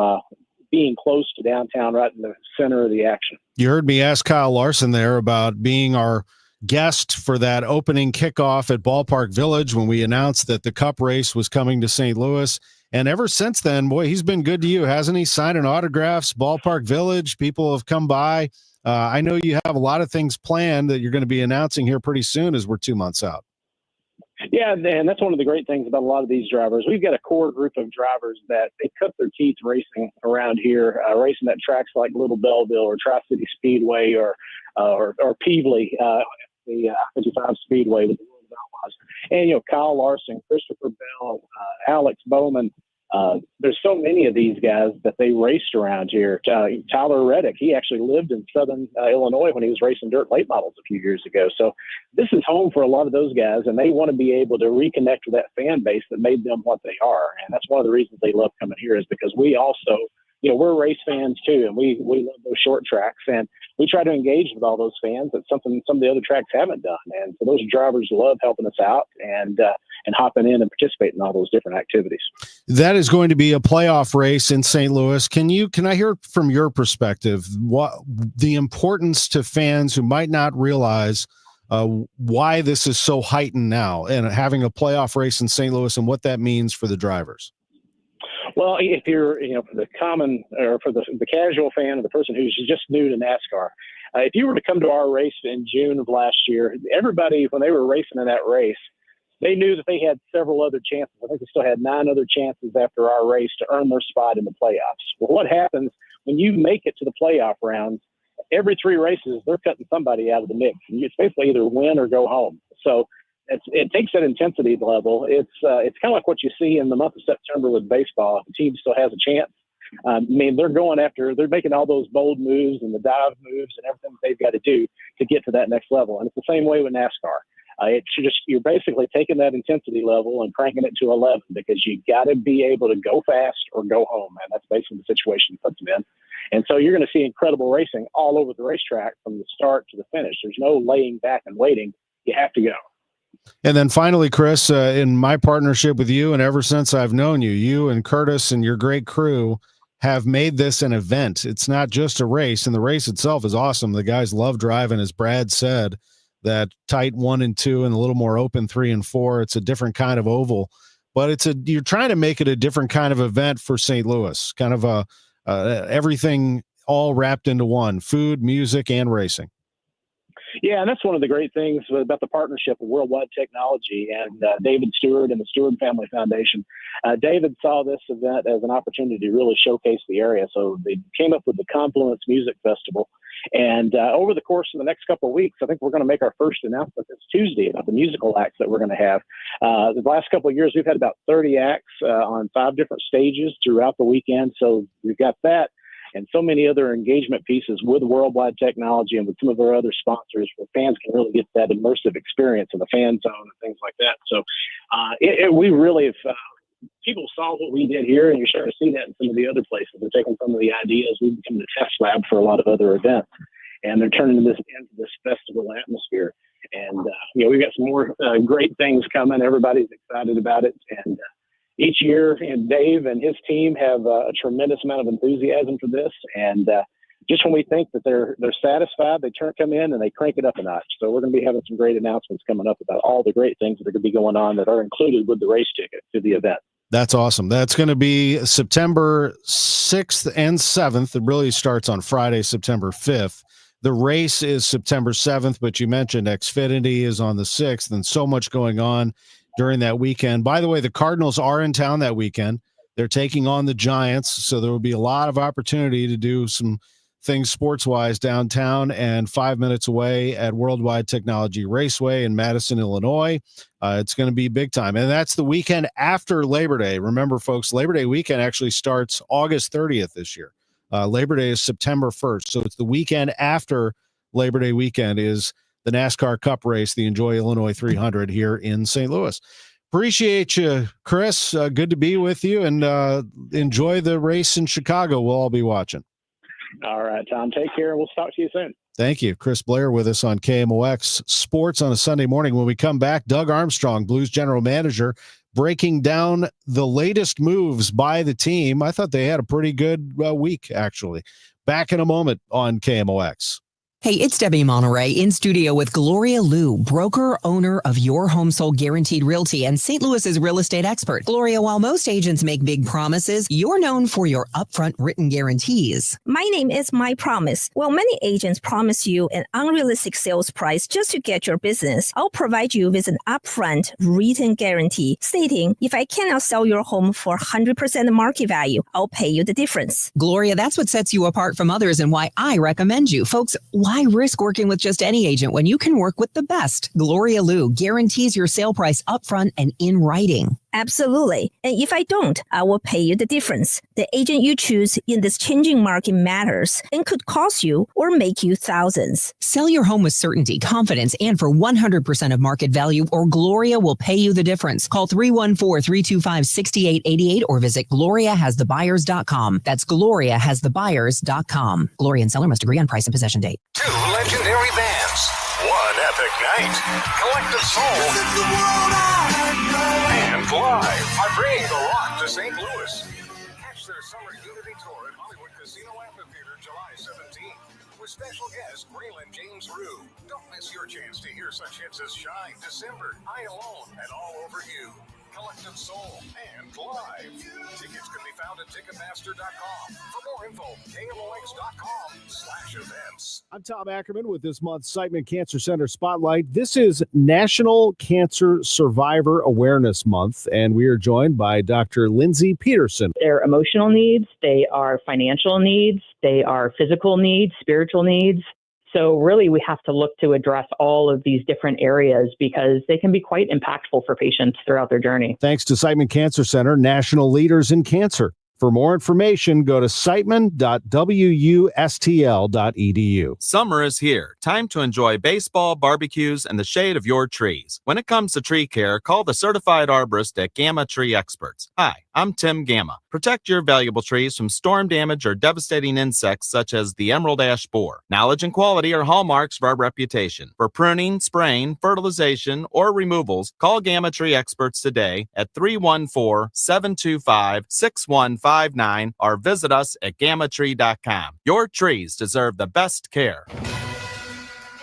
being close to downtown, right in the center of the action. You heard me ask Kyle Larson there about being our guest for that opening kickoff at Ballpark Village when we announced that the Cup race was coming to St. Louis. And ever since then, boy, he's been good to you, hasn't he? Signing autographs, Ballpark Village, people have come by. I know you have a lot of things planned that you're going to be announcing here pretty soon as we're 2 months out. Yeah, and that's one of the great things about a lot of these drivers. We've got a core group of drivers that they cut their teeth racing around here, racing at tracks like Little Belleville or Tri-City Speedway or Peevely, the 55 Speedway with the World of Outlaws. And, Kyle Larson, Christopher Bell, Alex Bowman. There's so many of these guys that they raced around here. Tyler Reddick, he actually lived in southern Illinois when he was racing dirt late models a few years ago. So this is home for a lot of those guys, and they want to be able to reconnect with that fan base that made them what they are. And that's one of the reasons they love coming here, is because we also, we're race fans too, and we love those short tracks, and we try to engage with all those fans. That's something some of the other tracks haven't done. And so those drivers love helping us out and hopping in and participating in all those different activities. That is going to be a playoff race in St. Louis. Can I hear from your perspective what the importance to fans who might not realize why this is so heightened now and having a playoff race in St. Louis and what that means for the drivers. Well, if you're, for the common or for the casual fan or the person who's just new to NASCAR, if you were to come to our race in June of last year, everybody, when they were racing in that race, they knew that they had several other chances. I think they still had 9 other chances after our race to earn their spot in the playoffs. Well, what happens when you make it to the playoff rounds, every 3 races, they're cutting somebody out of the mix. It's basically either win or go home. So it takes that intensity level. It's kind of like what you see in the month of September with baseball. If the team still has a chance, they're making all those bold moves and the dive moves and everything they've got to do to get to that next level. And it's the same way with NASCAR. You're basically taking that intensity level and cranking it to 11 because you got to be able to go fast or go home. And that's basically the situation it puts them in. And so you're going to see incredible racing all over the racetrack from the start to the finish. There's no laying back and waiting. You have to go. And then finally, Chris, in my partnership with you, and ever since I've known you, you and Curtis and your great crew have made this an event. It's not just a race, and the race itself is awesome. The guys love driving, as Brad said, that tight 1 and 2 and a little more open 3 and 4. It's a different kind of oval, but you're trying to make it a different kind of event for St. Louis, kind of everything all wrapped into one: food, music, and racing. Yeah, and that's one of the great things about the partnership of Worldwide Technology and David Stewart and the Stewart Family Foundation. David saw this event as an opportunity to really showcase the area. So they came up with the Confluence Music Festival. And over the course of the next couple of weeks, I think we're going to make our first announcement this Tuesday about the musical acts that we're going to have. The last couple of years, we've had about 30 acts on 5 different stages throughout the weekend. So we've got that and so many other engagement pieces with Worldwide Technology and with some of our other sponsors where fans can really get that immersive experience in the fan zone and things like that. So we really have, people saw what we did here, and you're starting to see that in some of the other places. They're taking some of the ideas. We've become the test lab for a lot of other events, and they're turning this into this festival atmosphere. And, we've got some more great things coming. Everybody's excited about it. And each year, Dave and his team have a tremendous amount of enthusiasm for this. And just when we think that they're satisfied, they come in and they crank it up a notch. So we're going to be having some great announcements coming up about all the great things that are going to be going on that are included with the race ticket to the event. That's awesome. That's going to be September 6th and 7th. It really starts on Friday, September 5th. The race is September 7th, but you mentioned Xfinity is on the 6th, and so much going on during that weekend. By the way, the Cardinals are in town that weekend. They're taking on the Giants, so there will be a lot of opportunity to do some things sports-wise downtown and 5 minutes away at Worldwide Technology Raceway in Madison, Illinois. It's going to be big time, and that's the weekend after Labor Day. Remember, folks, Labor Day weekend actually starts August 30th this year. Labor Day is September 1st, so it's the weekend after Labor Day weekend is the NASCAR Cup race, the Enjoy Illinois 300 here in St. Louis. Appreciate you, Chris. Good to be with you, and enjoy the race in Chicago. We'll all be watching. All right, Tom. Take care. We'll talk to you soon. Thank you. Chris Blair with us on KMOX Sports on a Sunday morning. When we come back, Doug Armstrong, Blues general manager, breaking down the latest moves by the team. I thought they had a pretty good week, actually. Back in a moment on KMOX. Hey, it's Debbie Monterey in studio with Gloria Liu, broker, owner of Your Home Sold Guaranteed Realty and St. Louis's real estate expert. Gloria, while most agents make big promises, you're known for your upfront written guarantees. My name is My Promise. While many agents promise you an unrealistic sales price just to get your business, I'll provide you with an upfront written guarantee stating if I cannot sell your home for 100% market value, I'll pay you the difference. Gloria, that's what sets you apart from others and why I recommend you. Folks, why risk working with just any agent when you can work with the best? Gloria Liu guarantees your sale price upfront and in writing. Absolutely. And if I don't, I will pay you the difference. The agent you choose in this changing market matters and could cost you or make you thousands. Sell your home with certainty, confidence, and for 100% of market value, or Gloria will pay you the difference. Call 314-325-6888 or visit GloriaHasTheBuyers.com. That's GloriaHasTheBuyers.com. Gloria and seller must agree on price and possession date. 2 legendary bands, 1 epic night, collective soul, and live by bringing the rock to St. Louis. Catch Cancer Summer Unity Tour at Hollywood Casino Amphitheater, July 17th. With special guest Braylon James Rue. Don't miss your chance to hear such hits as Shine, December, I Alone, and All Over You. Collective Soul, and Live. Tickets can be found at Ticketmaster.com. For more info, KMOX.com/events. I'm Tom Ackerman with this month's Siteman Cancer Center Spotlight. This is National Cancer Survivor Awareness Month, and we are joined by Dr. Lindsay Peterson. Their emotional needs, they are financial needs, they are physical needs, spiritual needs. So really, we have to look to address all of these different areas because they can be quite impactful for patients throughout their journey. Thanks to Siteman Cancer Center, national leaders in cancer. For more information, go to siteman.wustl.edu. Summer is here. Time to enjoy baseball, barbecues, and the shade of your trees. When it comes to tree care, call the certified arborist at Gamma Tree Experts. Hi, I'm Tim Gamma. Protect your valuable trees from storm damage or devastating insects such as the emerald ash borer. Knowledge and quality are hallmarks of our reputation. For pruning, spraying, fertilization, or removals, call Gamma Tree Experts today at 314-725-6159 or visit us at gammatree.com. Your trees deserve the best care.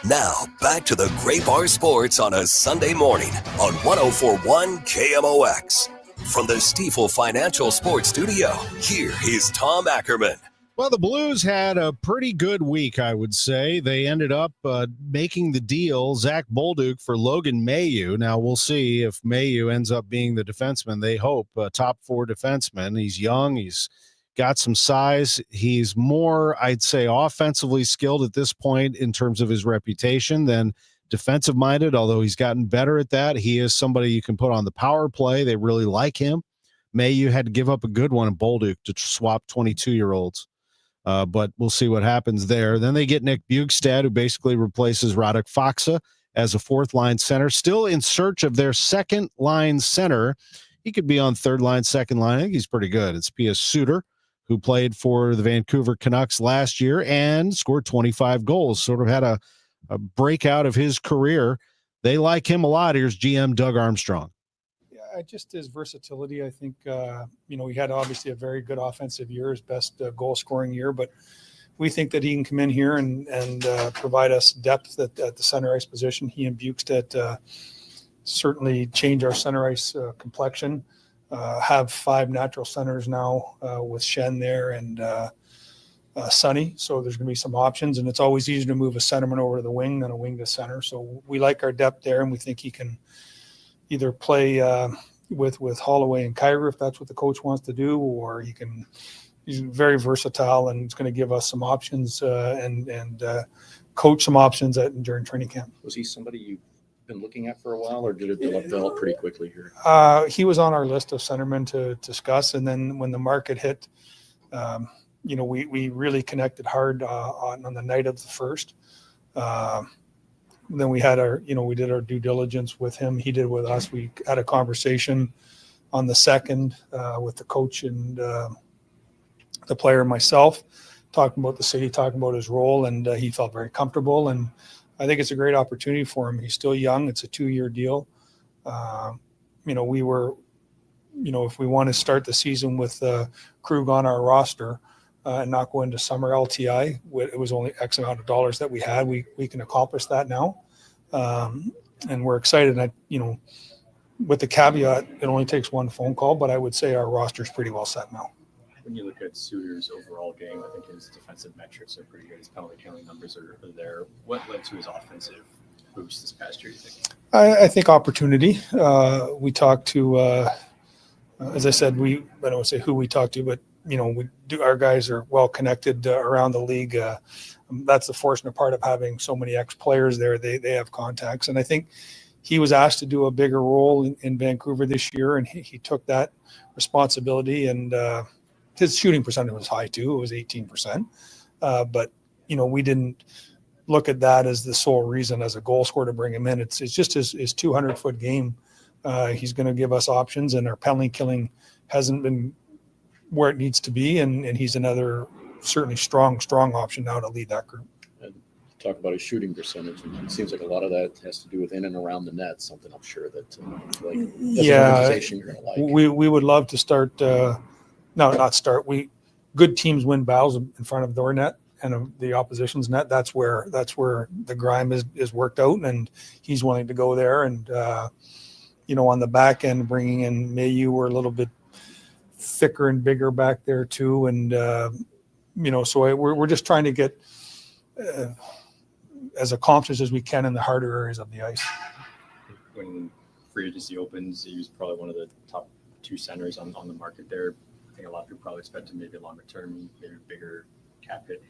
Now, back to the Gray Bar Sports on a Sunday morning on 104.1 KMOX. From the Stifel Financial Sports Studio, here is Tom Ackerman. Well, the Blues had a pretty good week, I would say. They ended up making the deal, Zach Bolduc for Logan Mailloux. Now, we'll see if Mailloux ends up being the defenseman. They hope top four defenseman. He's young. He's got some size. He's more, I'd say, offensively skilled at this point in terms of his reputation than defensive-minded, although he's gotten better at that. He is somebody you can put on the power play. They really like him. Mailloux had to give up a good one in Bolduc to swap 22-year-olds. But we'll see what happens there. Then they get Nick Bjugstad, who basically replaces Radek Faksa as a fourth-line center. Still in search of their second-line center. He could be on third line, second line. I think he's pretty good. It's P.S. Suter, who played for the Vancouver Canucks last year and scored 25 goals. Sort of had a breakout of his career. They like him a lot. Here's GM Doug Armstrong. Just his versatility. I think, he had obviously a very good offensive year, his best goal scoring year, but we think that he can come in here and provide us depth at the center ice position. He and Bjugstad certainly change our center ice complexion, have five natural centers now with Shen there and Sonny. So there's going to be some options, and it's always easier to move a centerman over to the wing than a wing to center. So we like our depth there, and we think he can either play with Holloway and Kyra if that's what the coach wants to do, or he's very versatile and it's going to give us some options and coach some options during training camp. Was he somebody you've been looking at for a while, or did it develop pretty quickly here? He was on our list of centermen to discuss, and then when the market hit, we really connected hard on the night of the first. Then we had we did our due diligence with him. He did with us. We had a conversation on the second with the coach and the player and myself, talking about the city, talking about his role, and he felt very comfortable. And I think it's a great opportunity for him. He's still young. It's a 2-year deal. We were, if we want to start the season with Krug on our roster, and not go into summer LTI. It was only X amount of dollars that we had. We can accomplish that now. And we're excited. And with the caveat, it only takes one phone call, but I would say our roster is pretty well set now. When you look at Suter's overall game, I think his defensive metrics are pretty good. His penalty killing numbers are there. What led to his offensive boost this past year, you think? I think opportunity. We talked to, as I said, I don't want to say who we talked to, but our guys are well connected around the league. That's the fortunate part of having so many ex-players there. They have contacts, and I think he was asked to do a bigger role in Vancouver this year, and he took that responsibility. And his shooting percentage was high too; it was 18%. But we didn't look at that as the sole reason as a goal scorer to bring him in. It's just his 200-foot game. He's going to give us options, and our penalty killing hasn't been where it needs to be, and he's another certainly strong option now to lead that group. And talk about his shooting percentage. It seems like a lot of that has to do with in and around the net, something I'm sure that as an organization you're going to like. We would love to start no, not start. Good teams win battles in front of their net and the opposition's net. That's where the grime is worked out, and he's willing to go there. And on the back end, bringing in Mayu, we're a little bit thicker and bigger back there too. And so we're just trying to get as accomplished as we can in the harder areas of the ice. When free agency opens, he was probably one of the top 2 centers on the market there. I think a lot of people probably expected maybe a longer term, maybe bigger cap hit.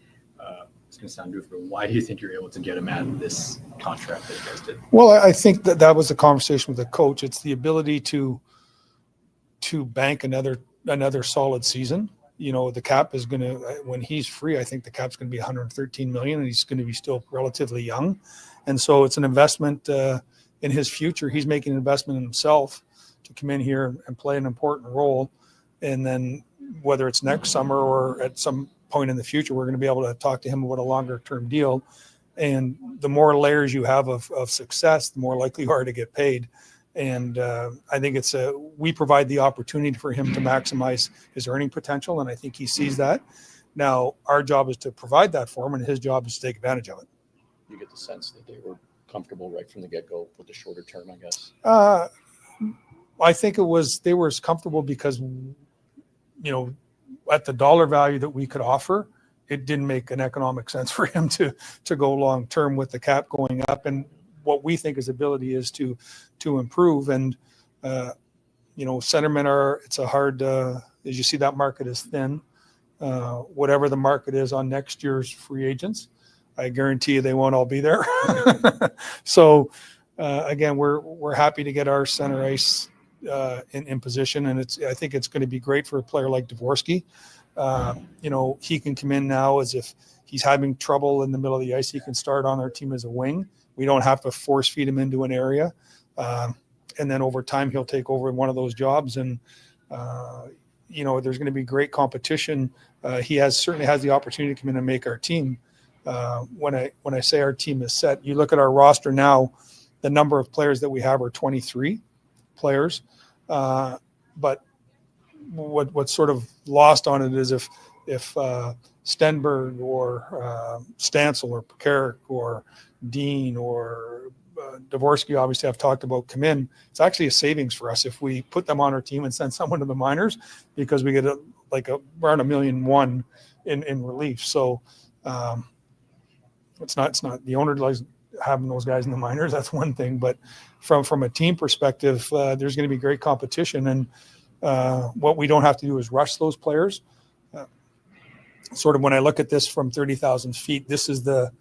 It's going to sound goofy, but why do you think you're able to get him at this contract that you guys did? Well, I think that was a conversation with the coach. It's the ability to bank another solid season. The cap is going to, when he's free, I think the cap's going to be $113 million, and he's going to be still relatively young. And so it's an investment in his future. He's making an investment in himself to come in here and play an important role. And then whether it's next summer or at some point in the future, we're going to be able to talk to him about a longer term deal. And the more layers you have of success, the more likely you are to get paid. And I think we provide the opportunity for him to maximize his earning potential. And I think he sees that. Now, our job is to provide that for him, and his job is to take advantage of it. You get the sense that they were comfortable right from the get-go with the shorter term, I guess. I think they were comfortable because, at the dollar value that we could offer, it didn't make an economic sense for him to go long term with the cap going up. And what we think his ability is to improve. And centermen it's a hard, as you see, that market is thin. Whatever the market is on next year's free agents, I guarantee you they won't all be there. So again, we're happy to get our center ice in position, and I think it's going to be great for a player like Dvorsky. He can come in now as if he's having trouble in the middle of the ice. He can start on our team as a wing. We don't have to force feed him into an area. And then over time, he'll take over one of those jobs. And, there's going to be great competition. He certainly has the opportunity to come in and make our team. When I say our team is set, you look at our roster now, the number of players that we have are 23 players. But what's sort of lost on it is if Stenberg or Stancil or Pekarik or Dean or Dvorsky, obviously I've talked about, come in, it's actually a savings for us if we put them on our team and send someone to the minors, because we get around $1.1 million in relief. So it's not the owner likes having those guys in the minors. That's one thing, but from a team perspective, there's going to be great competition, and what we don't have to do is rush those players. Sort of when I look at this from 30,000 feet, this is the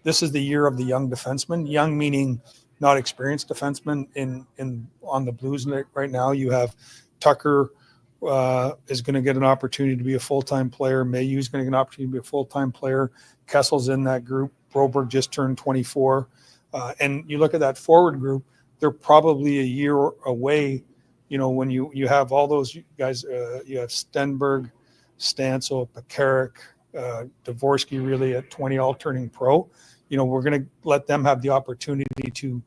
year of the young defenseman. Young meaning not experienced defenseman. On the Blues right now, you have Tucker is going to get an opportunity to be a full-time player. Mayhew's going to get an opportunity to be a full-time player. Kessel's in that group. Broberg just turned 24. And you look at that forward group, they're probably a year away. When you have all those guys, you have Stenberg, Stancil, Pekarik, Dvorsky really at 20 all turning pro. We're going to let them have the opportunity to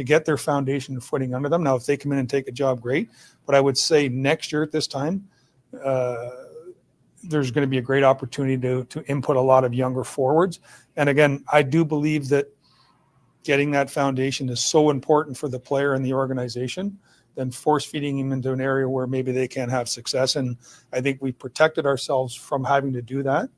get their foundation and footing under them. Now, if they come in and take a job, great. But I would say next year at this time, there's going to be a great opportunity to input a lot of younger forwards. And again, I do believe that getting that foundation is so important for the player and the organization than force feeding him into an area where maybe they can't have success. And I think we protected ourselves from having to do that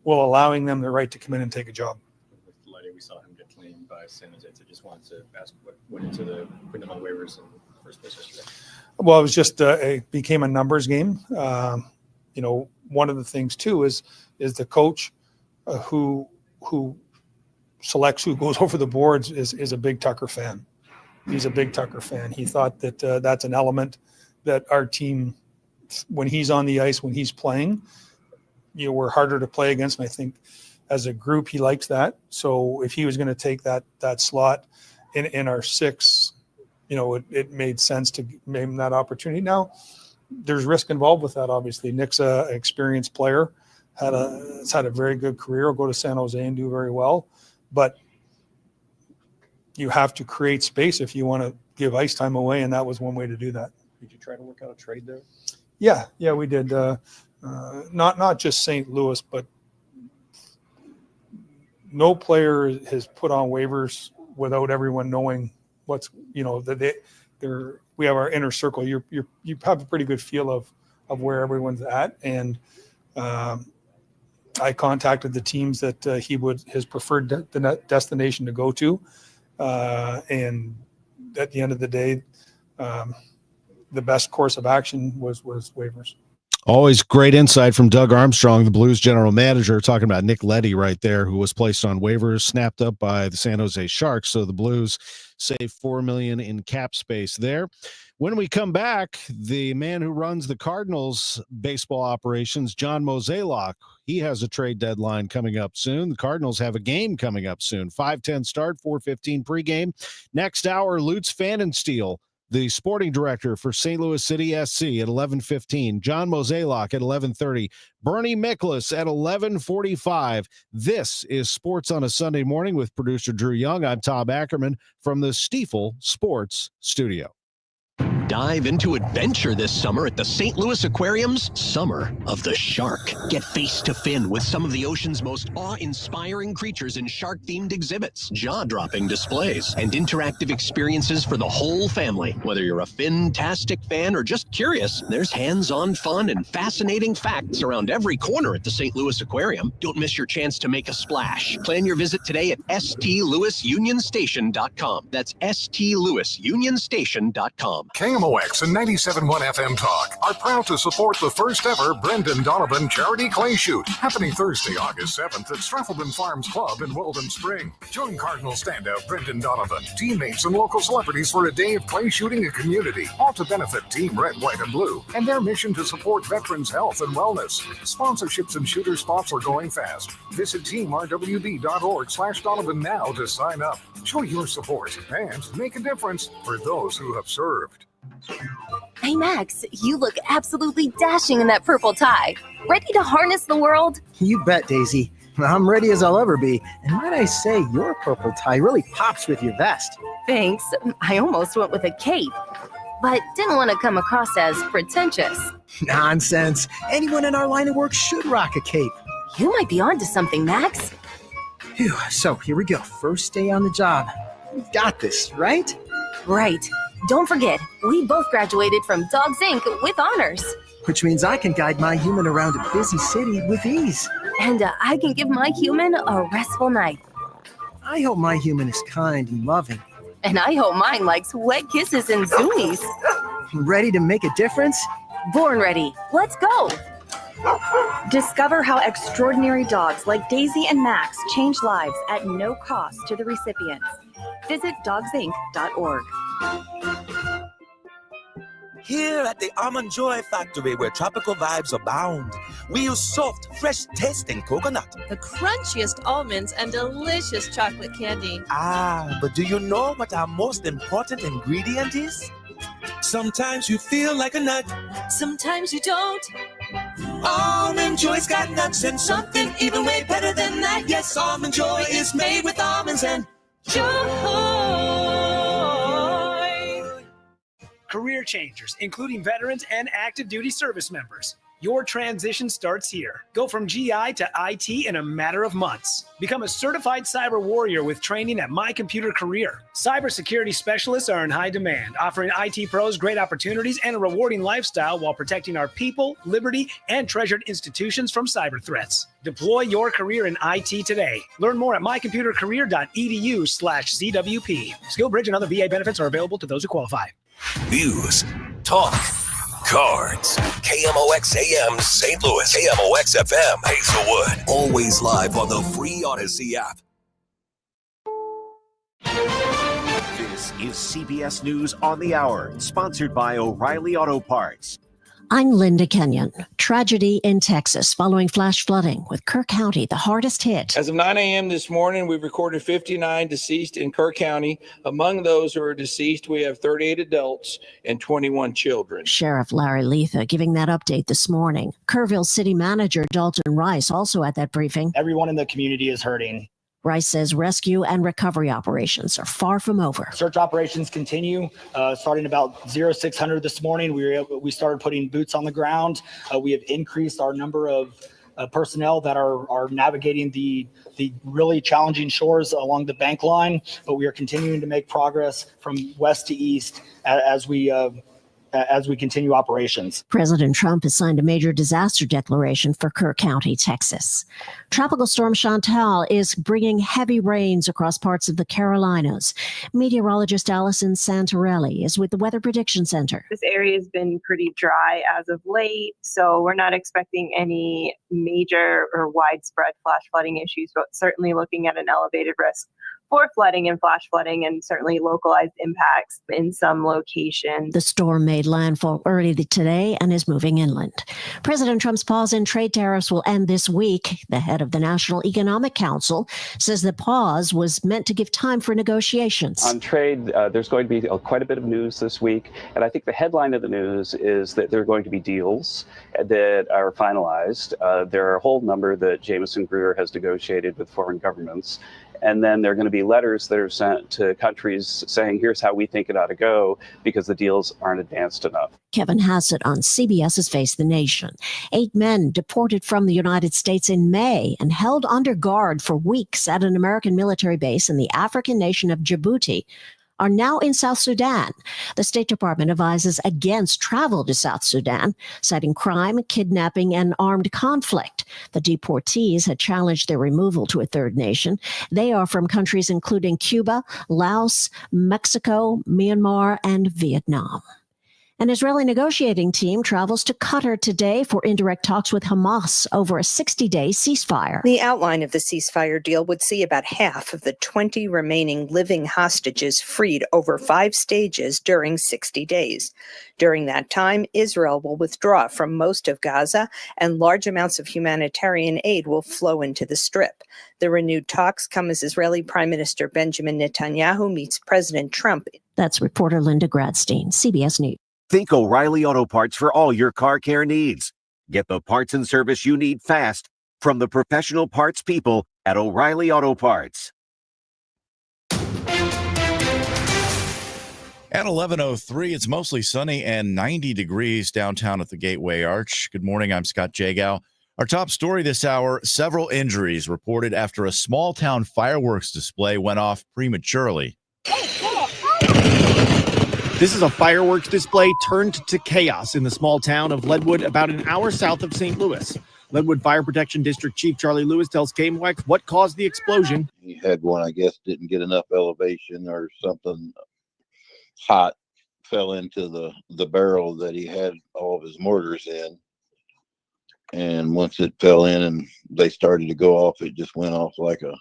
while allowing them the right to come in and take a job. With Letty, we saw him get claimed by San Jose. So just wanted to ask what went into putting them on waivers in the first place yesterday. Well, it was just it became a numbers game. One of the things too is the coach who selects who goes over the boards is a big Tucker fan. He's a big Tucker fan. He thought that that's an element that our team, when he's on the ice, when he's playing, we're harder to play against. And I think as a group, he likes that. So if he was going to take that slot in our six, it made sense to name that opportunity. Now, there's risk involved with that, obviously. Nick's an experienced player, has had a very good career. Will go to San Jose and do very well. But you have to create space if you want to give ice time away, and that was one way to do that. Did you try to work out a trade there? Yeah, we did. not just St. Louis, but no player has put on waivers without everyone knowing what's, that we have our inner circle. You have a pretty good feel of where everyone's at. And I contacted the teams that his preferred destination to go to. And at the end of the day, the best course of action was waivers. Always great insight from Doug Armstrong, the Blues general manager, talking about Nick Leddy right there, who was placed on waivers, snapped up by the San Jose Sharks. So the Blues save $4 million in cap space there. When we come back, the man who runs the Cardinals baseball operations, John Mozeliak, he has a trade deadline coming up soon. The Cardinals have a game coming up soon. 5:10 start, 4:15 pregame. Next hour, Lutz Pfannenstiel, the sporting director for St. Louis City SC at 11:15. John Mozeliak at 11:30. Bernie Miklasz at 11:45. This is Sports on a Sunday Morning with producer Drew Young. I'm Tom Ackerman from the Stiefel Sports Studio. Dive into adventure this summer at the St. Louis Aquarium's Summer of the Shark. Get face to fin with some of the ocean's most awe-inspiring creatures in shark-themed exhibits, jaw-dropping displays, and interactive experiences for the whole family. Whether you're a fin-tastic fan or just curious, there's hands-on fun and fascinating facts around every corner at the St. Louis Aquarium. Don't miss your chance to make a splash. Plan your visit today at STLouisUnionStation.com. That's STLouisUnionStation.com. KMOX and 97.1 FM Talk are proud to support the first ever Brendan Donovan Charity Clay Shoot, happening Thursday, August 7th at Stratfelden Farms Club in Weldon Spring. Join Cardinal standout Brendan Donovan, teammates, and local celebrities for a day of clay shooting and community, all to benefit Team Red, White, and Blue and their mission to support veterans' health and wellness. Sponsorships and shooter spots are going fast. Visit teamrwb.org/Donovan now to sign up. Show your support and make a difference for those who have served. Hey Max, you look absolutely dashing in that purple tie. Ready to harness the world? You bet, Daisy. I'm ready as I'll ever be. And might I say, your purple tie really pops with your vest. Thanks. I almost went with a cape, but didn't want to come across as pretentious. Nonsense. Anyone in our line of work should rock a cape. You might be onto something, Max. Phew, so here we go. First day on the job. We've got this, right? Right. Don't forget, we both graduated from Dogs Inc. with honors. Which means I can guide my human around a busy city with ease. And I can give my human a restful night. I hope my human is kind and loving. And I hope mine likes wet kisses and zoomies. Ready to make a difference? Born ready. Let's go. Discover how extraordinary dogs like Daisy and Max change lives at no cost to the recipients. Visit dogsinc.org. Here at the Almond Joy Factory, where tropical vibes abound, we use soft, fresh-tasting coconut. The crunchiest almonds and delicious chocolate candy. Ah, but do you know what our most important ingredient is? Sometimes you feel like a nut. Sometimes you don't. Almond Joy's got nuts and something even way better than that. Yes, Almond Joy is made with almonds and joy. Career changers, including veterans and active duty service members. Your transition starts here. Go from GI to IT in a matter of months. Become a certified cyber warrior with training at My Computer Career. Cybersecurity specialists are in high demand, offering IT pros great opportunities and a rewarding lifestyle while protecting our people, liberty, and treasured institutions from cyber threats. Deploy your career in IT today. Learn more at mycomputercareer.edu/CWP. SkillBridge and other VA benefits are available to those who qualify. News, talk, cards. KMOX AM St. Louis, KMOX FM Hazelwood. Always live on the free Odyssey app. This is CBS News on the Hour, sponsored by O'Reilly Auto Parts. I'm Linda Kenyon. Tragedy in Texas following flash flooding, with Kerr County the hardest hit. As of 9 a.m. this morning, we've recorded 59 deceased in Kerr County. Among those who are deceased, we have 38 adults and 21 children. Sheriff Larry Letha giving that update this morning. Kerrville City Manager Dalton Rice also at that briefing. Everyone in the community is hurting. Rice says rescue and recovery operations are far from over. Search operations continue. Starting about 0600 this morning, we started putting boots on the ground. We have increased our number of personnel that are navigating the really challenging shores along the bank line, but we are continuing to make progress from west to east as we continue operations. President Trump has signed a major disaster declaration for Kerr County, Texas. Tropical storm Chantal is bringing heavy rains across parts of the Carolinas. Meteorologist Allison Santarelli is with the Weather Prediction Center. This area has been pretty dry as of late, so we're not expecting any major or widespread flash flooding issues, but certainly looking at an elevated risk for flooding and flash flooding, and certainly localized impacts in some locations. The storm made landfall early today and is moving inland. President Trump's pause in trade tariffs will end this week. The head of the National Economic Council says the pause was meant to give time for negotiations. On trade, there's going to be quite a bit of news this week, and I think the headline of the news is that there are going to be deals that are finalized. There are a whole number that Jameson Greer has negotiated with foreign governments. And then there are going to be letters that are sent to countries saying, here's how we think it ought to go, because the deals aren't advanced enough. Kevin Hassett on CBS's Face the Nation. 8 men deported from the United States in May and held under guard for weeks at an American military base in the African nation of Djibouti are now in South Sudan. The State Department advises against travel to South Sudan, citing crime, kidnapping, and armed conflict. The deportees had challenged their removal to a third nation. They are from countries including Cuba, Laos, Mexico, Myanmar, and Vietnam. An Israeli negotiating team travels to Qatar today for indirect talks with Hamas over a 60-day ceasefire. The outline of the ceasefire deal would see about half of the 20 remaining living hostages freed over 5 stages during 60 days. During that time, Israel will withdraw from most of Gaza, and large amounts of humanitarian aid will flow into the Strip. The renewed talks come as Israeli Prime Minister Benjamin Netanyahu meets President Trump. That's reporter Linda Gradstein, CBS News. Think O'Reilly Auto Parts for all your car care needs. Get the parts and service you need fast from the professional parts people at O'Reilly Auto Parts. At 11:03, it's mostly sunny and 90 degrees downtown at the Gateway Arch. Good morning, I'm Scott Jagow. Our top story this hour, several injuries reported after a small-town fireworks display went off prematurely. This is a fireworks display turned to chaos in the small town of Leadwood, about an hour south of St. Louis. Leadwood Fire Protection District Chief Charlie Lewis tells KMOX what caused the explosion. He had one, I guess, didn't get enough elevation or something hot fell into the barrel that he had all of his mortars in. And once it fell in and they started to go off, it just went off like a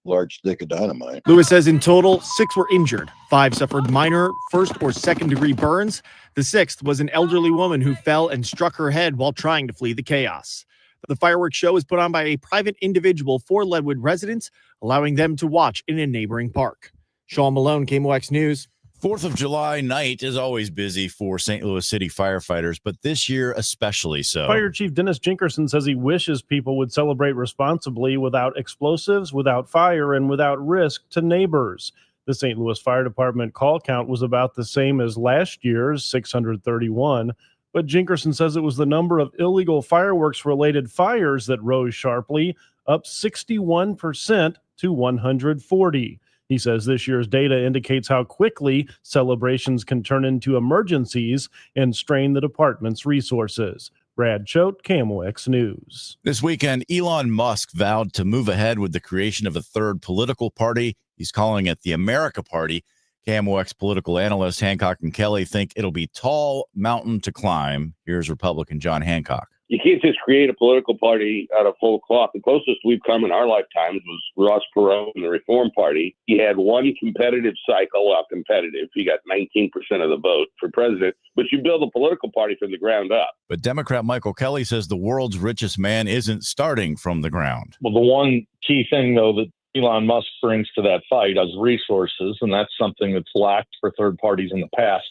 large stick of dynamite. Lewis says in total, 6 were injured. 5 suffered minor first or second degree burns. The 6th was an elderly woman who fell and struck her head while trying to flee the chaos. The fireworks show is put on by a private individual for Leadwood residents, allowing them to watch in a neighboring park. Sean Malone, KMOX News. 4th of July night is always busy for St. Louis City firefighters, but this year especially so. Fire Chief Dennis Jinkerson says he wishes people would celebrate responsibly without explosives, without fire, and without risk to neighbors. The St. Louis Fire Department call count was about the same as last year's, 631, but Jinkerson says it was the number of illegal fireworks-related fires that rose sharply, up 61% to 140. He says this year's data indicates how quickly celebrations can turn into emergencies and strain the department's resources. Brad Choate, KMOX News. This weekend, Elon Musk vowed to move ahead with the creation of a third political party. He's calling it the America Party. KMOX political analyst Hancock and Kelly think it'll be tall mountain to climb. Here's Republican John Hancock. You can't just create a political party out of whole cloth. The closest we've come in our lifetimes was Ross Perot and the Reform Party. He had one competitive cycle, competitive. He got 19% of the vote for president, but you build a political party from the ground up. But Democrat Michael Kelly says the world's richest man isn't starting from the ground. Well, the one key thing, though, that Elon Musk brings to that fight is resources, and that's something that's lacked for third parties in the past.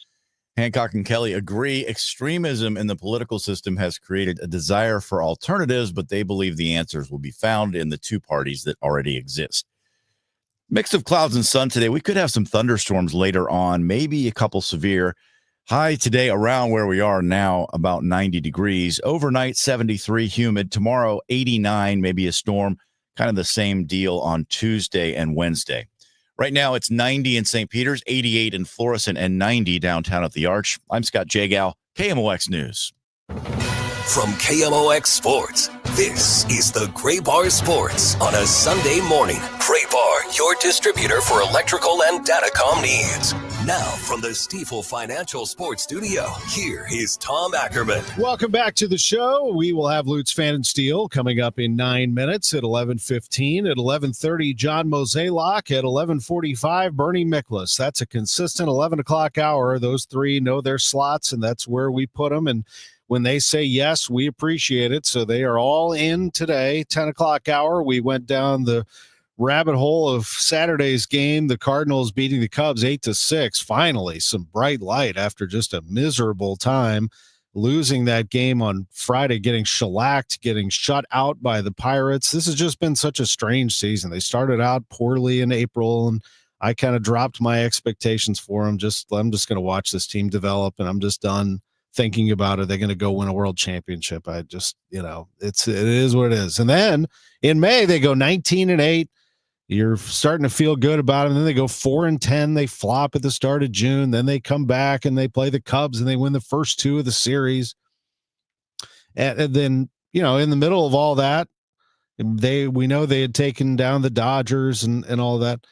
Hancock and Kelly agree extremism in the political system has created a desire for alternatives, but they believe the answers will be found in the two parties that already exist. Mix of clouds and sun today. We could have some thunderstorms later on, maybe a couple severe. High today around where we are now, about 90 degrees. Overnight, 73, humid. Tomorrow, 89, maybe a storm. Kind of the same deal on Tuesday and Wednesday. Right now, it's 90 in St. Peters, 88 in Florissant, and 90 downtown at the Arch. I'm Scott Jagow, KMOX News. From KMOX Sports, this is the Gray Bar Sports on a Sunday morning. Gray Bar, your distributor for electrical and datacom needs. Now, from the Stifel Financial Sports Studio, here is Tom Ackerman. Welcome back to the show. We will have Lutz, Pfannenstiel coming up in 9 minutes at 11:15. At 11:30, John Mozeliak. At 11:45, Bernie Miklasz. That's a consistent 11 o'clock hour. Those three know their slots, and that's where we put them. And when they say yes, we appreciate it. So they are all in today, 10 o'clock hour. We went down the rabbit hole of Saturday's game, the Cardinals beating the Cubs 8-6. Finally, some bright light after just a miserable time losing that game on Friday, getting shellacked, getting shut out by the Pirates. This has just been such a strange season. They started out poorly in April, and I kind of dropped my expectations for them. I'm just going to watch this team develop, and I'm just done thinking about, are they going to go win a world championship? I just, it is what it is. And then in May, they go 19-8. You're starting to feel good about it. And then they go 4-10. They flop at the start of June. Then they come back and they play the Cubs and they win the first two of the series. And then, in the middle of all that, we know they had taken down the Dodgers and all that.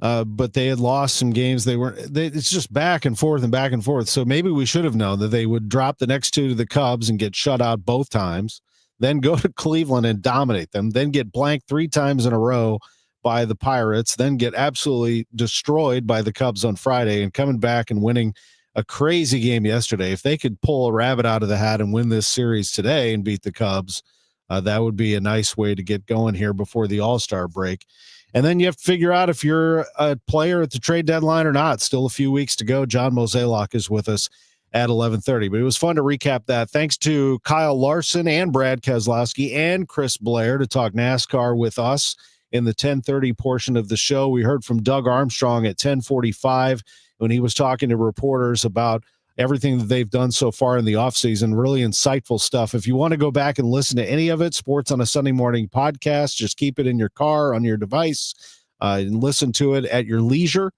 But they had lost some games. It's just back and forth and back and forth. So maybe we should have known that they would drop the next two to the Cubs and get shut out both times, then go to Cleveland and dominate them, then get blanked 3 times in a row by the Pirates, then get absolutely destroyed by the Cubs on Friday, and coming back and winning a crazy game yesterday. If they could pull a rabbit out of the hat and win this series today and beat the Cubs, that would be a nice way to get going here before the All-Star break. And then you have to figure out if you're a player at the trade deadline or not. Still a few weeks to go. John Mozeliak is with us at 11:30. But it was fun to recap that. Thanks to Kyle Larson and Brad Keselowski and Chris Blair to talk NASCAR with us in the 10:30 portion of the show. We heard from Doug Armstrong at 10:45 when he was talking to reporters about everything that they've done so far in the offseason. Really insightful stuff. If you want to go back and listen to any of it, Sports on a Sunday Morning podcast, just keep it in your car, on your device, and listen to it at your leisure.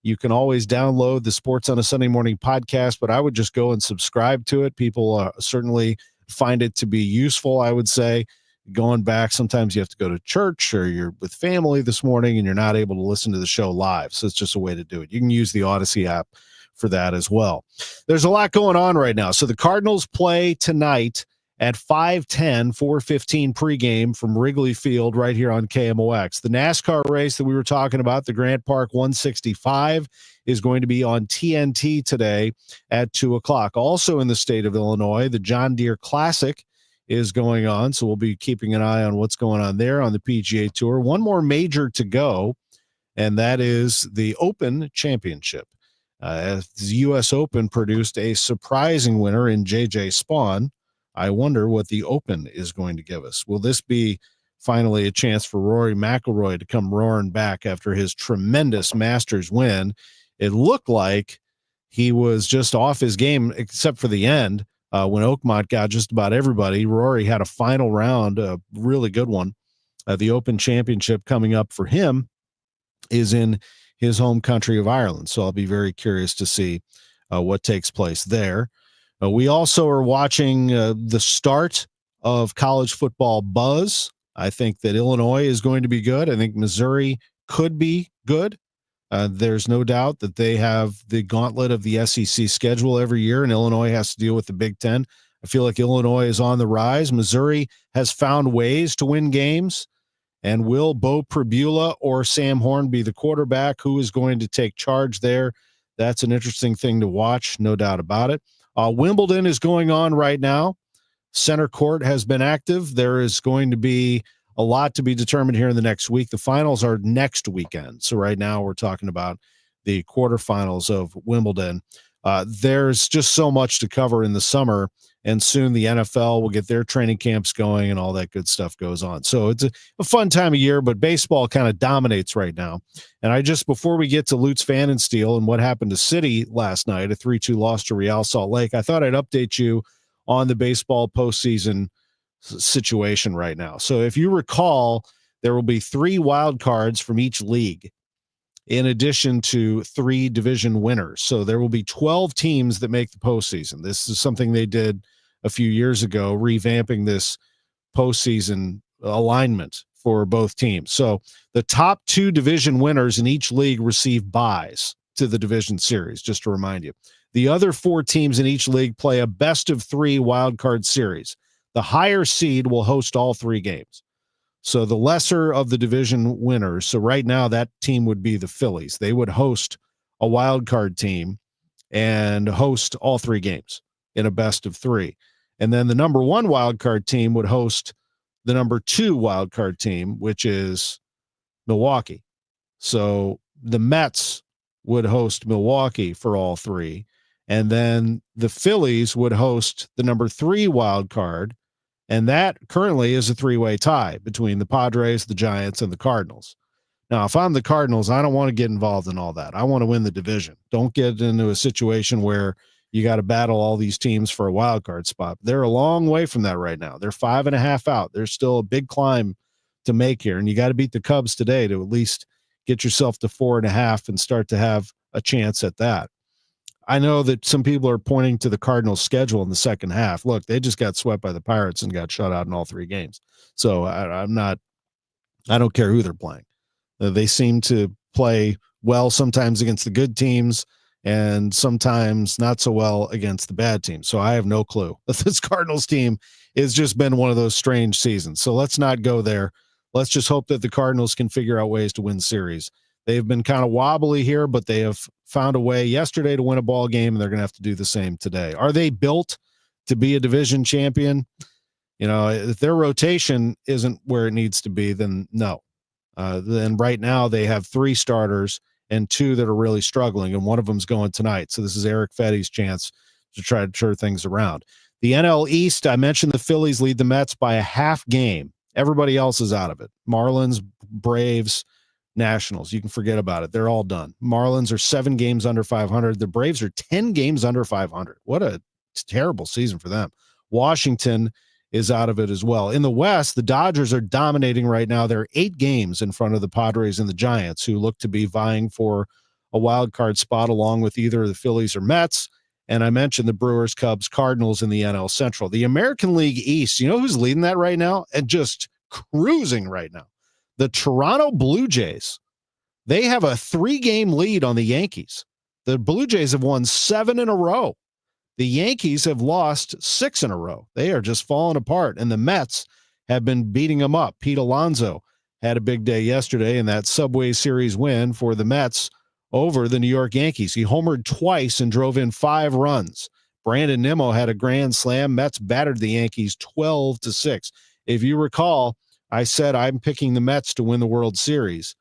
You can always download the Sports on a Sunday Morning podcast, but I would just go and subscribe to it. People certainly find it to be useful, I would say. Going back, sometimes you have to go to church or you're with family this morning and you're not able to listen to the show live. So it's just a way to do it. You can use the Odyssey app for that as well. There's a lot going on right now. So the Cardinals play tonight at 5:10, 4:15 pregame from Wrigley Field right here on KMOX. The NASCAR race that we were talking about, the Grant Park 165, is going to be on TNT today at 2 o'clock. Also in the state of Illinois, the John Deere Classic is going on, so we'll be keeping an eye on what's going on there on the PGA Tour. One more major to go, and that is the Open Championship. As the U.S. Open produced a surprising winner in J.J. Spawn, I wonder what the Open is going to give us. Will this be finally a chance for Rory McIlroy to come roaring back after his tremendous Masters win? It looked like he was just off his game except for the end when Oakmont got just about everybody. Rory had a final round, a really good one. The Open Championship coming up for him is in his home country of Ireland. So I'll be very curious to see what takes place there. We also are watching the start of college football buzz. I think that Illinois is going to be good. I think Missouri could be good. There's no doubt that they have the gauntlet of the SEC schedule every year, and Illinois has to deal with the Big Ten. I feel like Illinois is on the rise. Missouri has found ways to win games. And will Bo Pribula or Sam Horn be the quarterback? Who is going to take charge there? That's an interesting thing to watch, no doubt about it. Wimbledon is going on right now. Center court has been active. There is going to be a lot to be determined here in the next week. The finals are next weekend. So right now we're talking about the quarterfinals of Wimbledon. There's just so much to cover in the summer. and soon the NFL will get their training camps going and all that good stuff goes on. So it's a fun time of year, but baseball kind of dominates right now. And before we get to Lutz Pfannenstiel and what happened to City last night, a 3-2 loss to Real Salt Lake, I thought I'd update you on the baseball postseason situation right now. So if you recall, there will be 3 wild cards from each league, in addition to 3 division winners. So there will be 12 teams that make the postseason. This is something they did a few years ago, revamping this postseason alignment for both teams. So the top 2 division winners in each league receive byes to the division series, just to remind you. The other 4 teams in each league play a best of 3 wild card series. The higher seed will host all 3 games. So the lesser of the division winners, so right now that team would be the Phillies. They would host a wild card team and host all 3 games in a best of 3. And then the number 1 wild card team would host the number 2 wild card team, which is Milwaukee. So the Mets would host Milwaukee for all 3. And then the Phillies would host the number 3 wild card. And that currently is a 3-way tie between the Padres, the Giants, and the Cardinals. Now, if I'm the Cardinals, I don't want to get involved in all that. I want to win the division. Don't get into a situation where you got to battle all these teams for a wild card spot. They're a long way from that right now. They're 5.5 out. There's still a big climb to make here, and you got to beat the Cubs today to at least get yourself to 4.5 and start to have a chance at that. I know that some people are pointing to the Cardinals' schedule in the second half. Look, they just got swept by the Pirates and got shut out in all 3 games. So I don't care who they're playing. They seem to play well sometimes against the good teams and sometimes not so well against the bad teams. So I have no clue. This Cardinals team has just been one of those strange seasons. So let's not go there. Let's just hope that the Cardinals can figure out ways to win series. They've been kind of wobbly here, but they have found a way yesterday to win a ball game, and they're going to have to do the same today. Are they built to be a division champion? You know, if their rotation isn't where it needs to be, then no. Then right now they have 3 starters and 2 that are really struggling, and one of them's going tonight. So this is Eric Fetty's chance to try to turn things around. The NL East, I mentioned the Phillies lead the Mets by a half game. Everybody else is out of it. Marlins, Braves, Nationals, you can forget about it. They're all done. Marlins are 7 games under 500. The Braves are 10 games under 500. What a terrible season for them. Washington is out of it as well. In the West, the Dodgers are dominating right now. They're 8 games in front of the Padres and the Giants, who look to be vying for a wild card spot along with either the Phillies or Mets. And I mentioned the Brewers, Cubs, Cardinals in the NL Central. The American League East, you know who's leading that right now and just cruising right now? The Toronto Blue Jays. They have a 3-game lead on the Yankees. The Blue Jays have won 7 in a row. The Yankees have lost 6 in a row. They are just falling apart. And the Mets have been beating them up. Pete Alonso had a big day yesterday in that Subway Series win for the Mets over the New York Yankees. He homered twice and drove in 5 runs. Brandon Nimmo had a grand slam. Mets battered the Yankees 12-6. If you recall, I said I'm picking the Mets to win the World Series.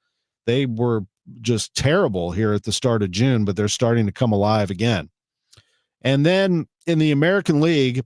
They were just terrible here at the start of June, but they're starting to come alive again. And then in the American League,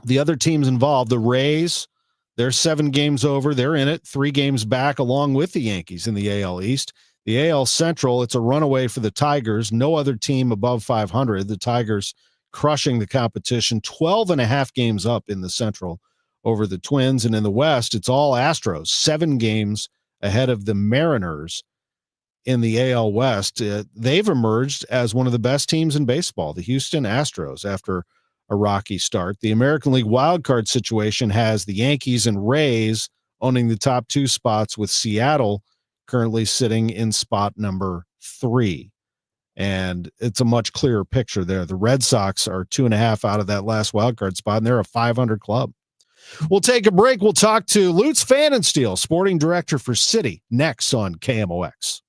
the other teams involved, the Rays, they're 7 games over. They're in it, 3 games back along with the Yankees in the AL East. The AL Central, it's a runaway for the Tigers. No other team above 500. The Tigers crushing the competition, 12.5 games up in the Central over the Twins. And in the West, it's all Astros, 7 games ahead of the Mariners in the AL West. They've emerged as one of the best teams in baseball, the Houston Astros, after a rocky start. The American League wildcard situation has the Yankees and Rays owning the top 2 spots, with Seattle currently sitting in spot number 3. And it's a much clearer picture there. The Red Sox are 2.5 out of that last wildcard spot, and they're a 500 club. We'll take a break. We'll talk to Lutz Pfannenstiel, sporting director for City, next on KMOX.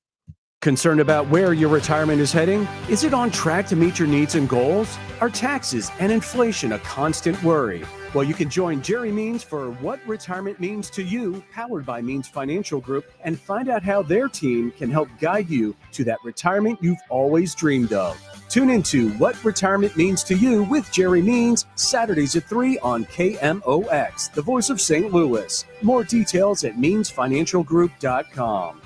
Concerned about where your retirement is heading? Is it on track to meet your needs and goals? Are taxes and inflation a constant worry? Well, you can join Jerry Means for What Retirement Means to You, powered by Means Financial Group, and find out how their team can help guide you to that retirement you've always dreamed of. Tune into What Retirement Means to You with Jerry Means, Saturdays at 3 on KMOX, the voice of St. Louis. More details at meansfinancialgroup.com.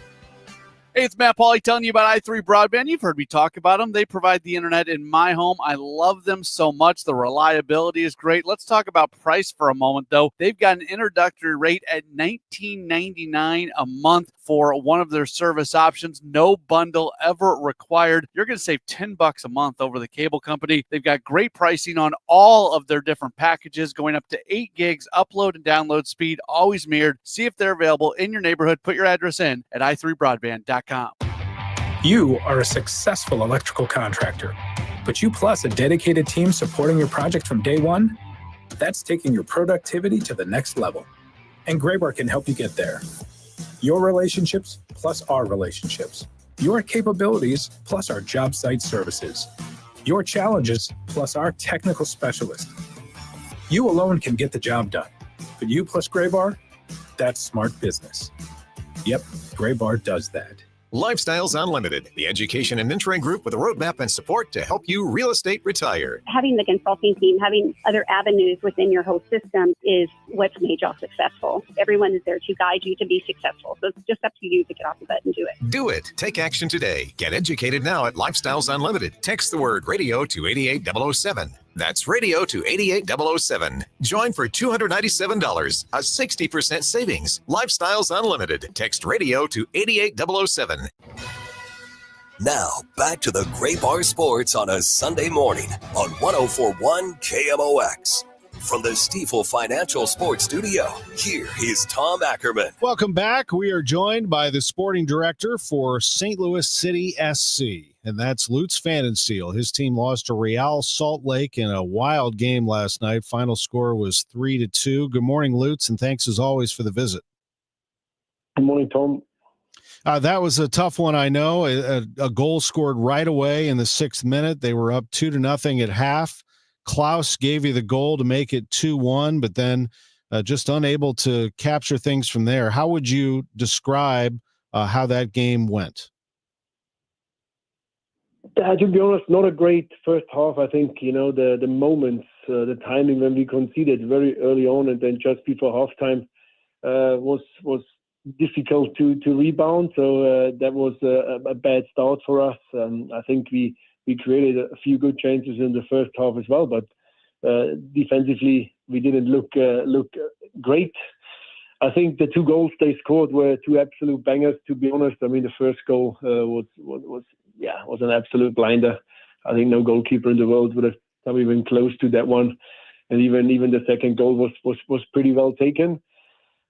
Hey, it's Matt Pauley telling you about i3 Broadband. You've heard me talk about them. They provide the internet in my home. I love them so much. The reliability is great. Let's talk about price for a moment, though. They've got an introductory rate at $19.99 a month for one of their service options. No bundle ever required. You're going to save $10 a month over the cable company. They've got great pricing on all of their different packages, going up to 8 gigs upload and download speed, always mirrored. See if they're available in your neighborhood. Put your address in at i3broadband.com. You are a successful electrical contractor, but you plus a dedicated team supporting your project from day one? That's taking your productivity to the next level. And Graybar can help you get there. Your relationships plus our relationships. Your capabilities plus our job site services. Your challenges plus our technical specialists. You alone can get the job done, but you plus Graybar, that's smart business. Yep, Graybar does that. Lifestyles Unlimited, the education and mentoring group with a roadmap and support to help you real estate retire. Having the consulting team, having other avenues within your whole system is what's made y'all successful. Everyone is there to guide you to be successful. So it's just up to you to get off the bed and do it. Do it. Take action today. Get educated now at Lifestyles Unlimited. Text the word radio to 88007. That's radio to 88007. Join for $297, a 60% savings. Lifestyles Unlimited. Text radio to 88007. Now, back to the Gray Bar Sports on a Sunday morning on 104.1 KMOX. From the Stifel Financial Sports Studio, here is Tom Ackerman. Welcome back. We are joined by the sporting director for St. Louis City SC, and that's Lutz Pfannenstiel. His team lost to Real Salt Lake in a wild game last night. Final score was 3-2. Good morning, Lutz, and thanks as always for the visit. Good morning, Tom. That was a tough one, I know. A goal scored right away in the 6th minute. They were up 2-0 at half. Klaus gave you the goal to make it 2-1, but then just unable to capture things from there. How would you describe how that game went? To be honest, not a great first half. I think, the moments, the timing when we conceded very early on and then just before halftime was difficult to rebound. So that was a bad start for us. I think we created a few good chances in the first half as well, but defensively we didn't look great. I think the 2 goals they scored were 2 absolute bangers. To be honest, I mean the first goal was an absolute blinder. I think no goalkeeper in the world would have probably been close to that one, and even the second goal was pretty well taken.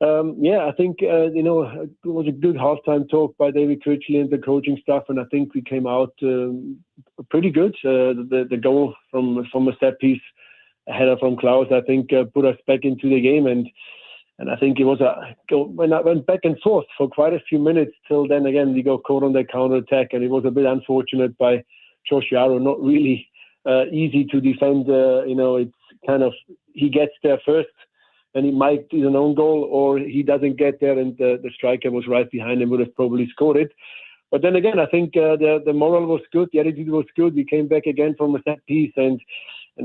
I think it was a good halftime talk by David Critchley and the coaching staff, and I think we came out pretty good. The goal from a set piece, a header from Klaus, I think put us back into the game, and I think it was a goal when I went back and forth for quite a few minutes till then again we got caught on the counter attack, and it was a bit unfortunate by Josh Yarrow, not really easy to defend. It's kind of he gets there first, and he might do an own goal, or he doesn't get there and the striker was right behind him, would have probably scored it. But then again, I think the moral was good, the attitude was good. We came back again from a set piece, and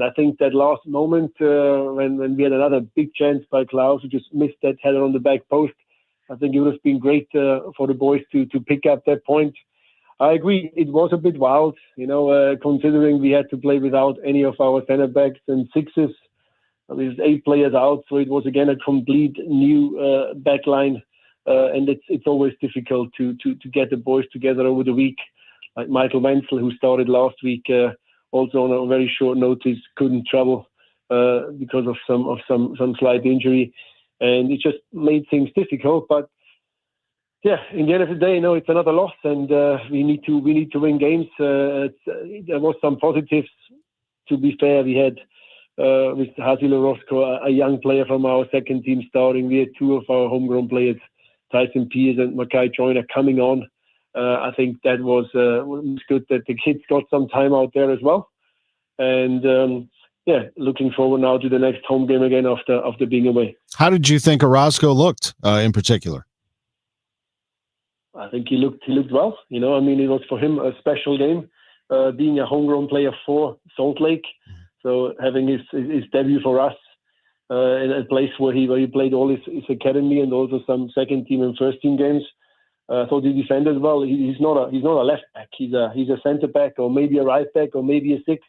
I think that last moment when we had another big chance by Klaus, who just missed that header on the back post, I think it would have been great for the boys to pick up that point. I agree, it was a bit wild, considering we had to play without any of our center backs and sixes. There's 8 players out, so it was again a complete new back line, and it's always difficult to get the boys together over the week. Like Michael Wenzel, who started last week, also on a very short notice, couldn't travel because of some slight injury, and it just made things difficult. But yeah, in the end of the day, it's another loss, and we need to win games. There was some positives. To be fair, we had. With Hazil Orozco, a young player from our second team starting. We had 2 of our homegrown players, Tyson Pierce and Mackay Joyner, coming on. I think that was good that the kids got some time out there as well. And looking forward now to the next home game again after being away. How did you think Orozco looked in particular? I think he looked well. It was for him a special game. being a homegrown player for Salt Lake. So having his debut for us in a place where he played all his academy and also some second team and first team games. So he defended well. He's not a left back. He's a center back or maybe a right back or maybe a six.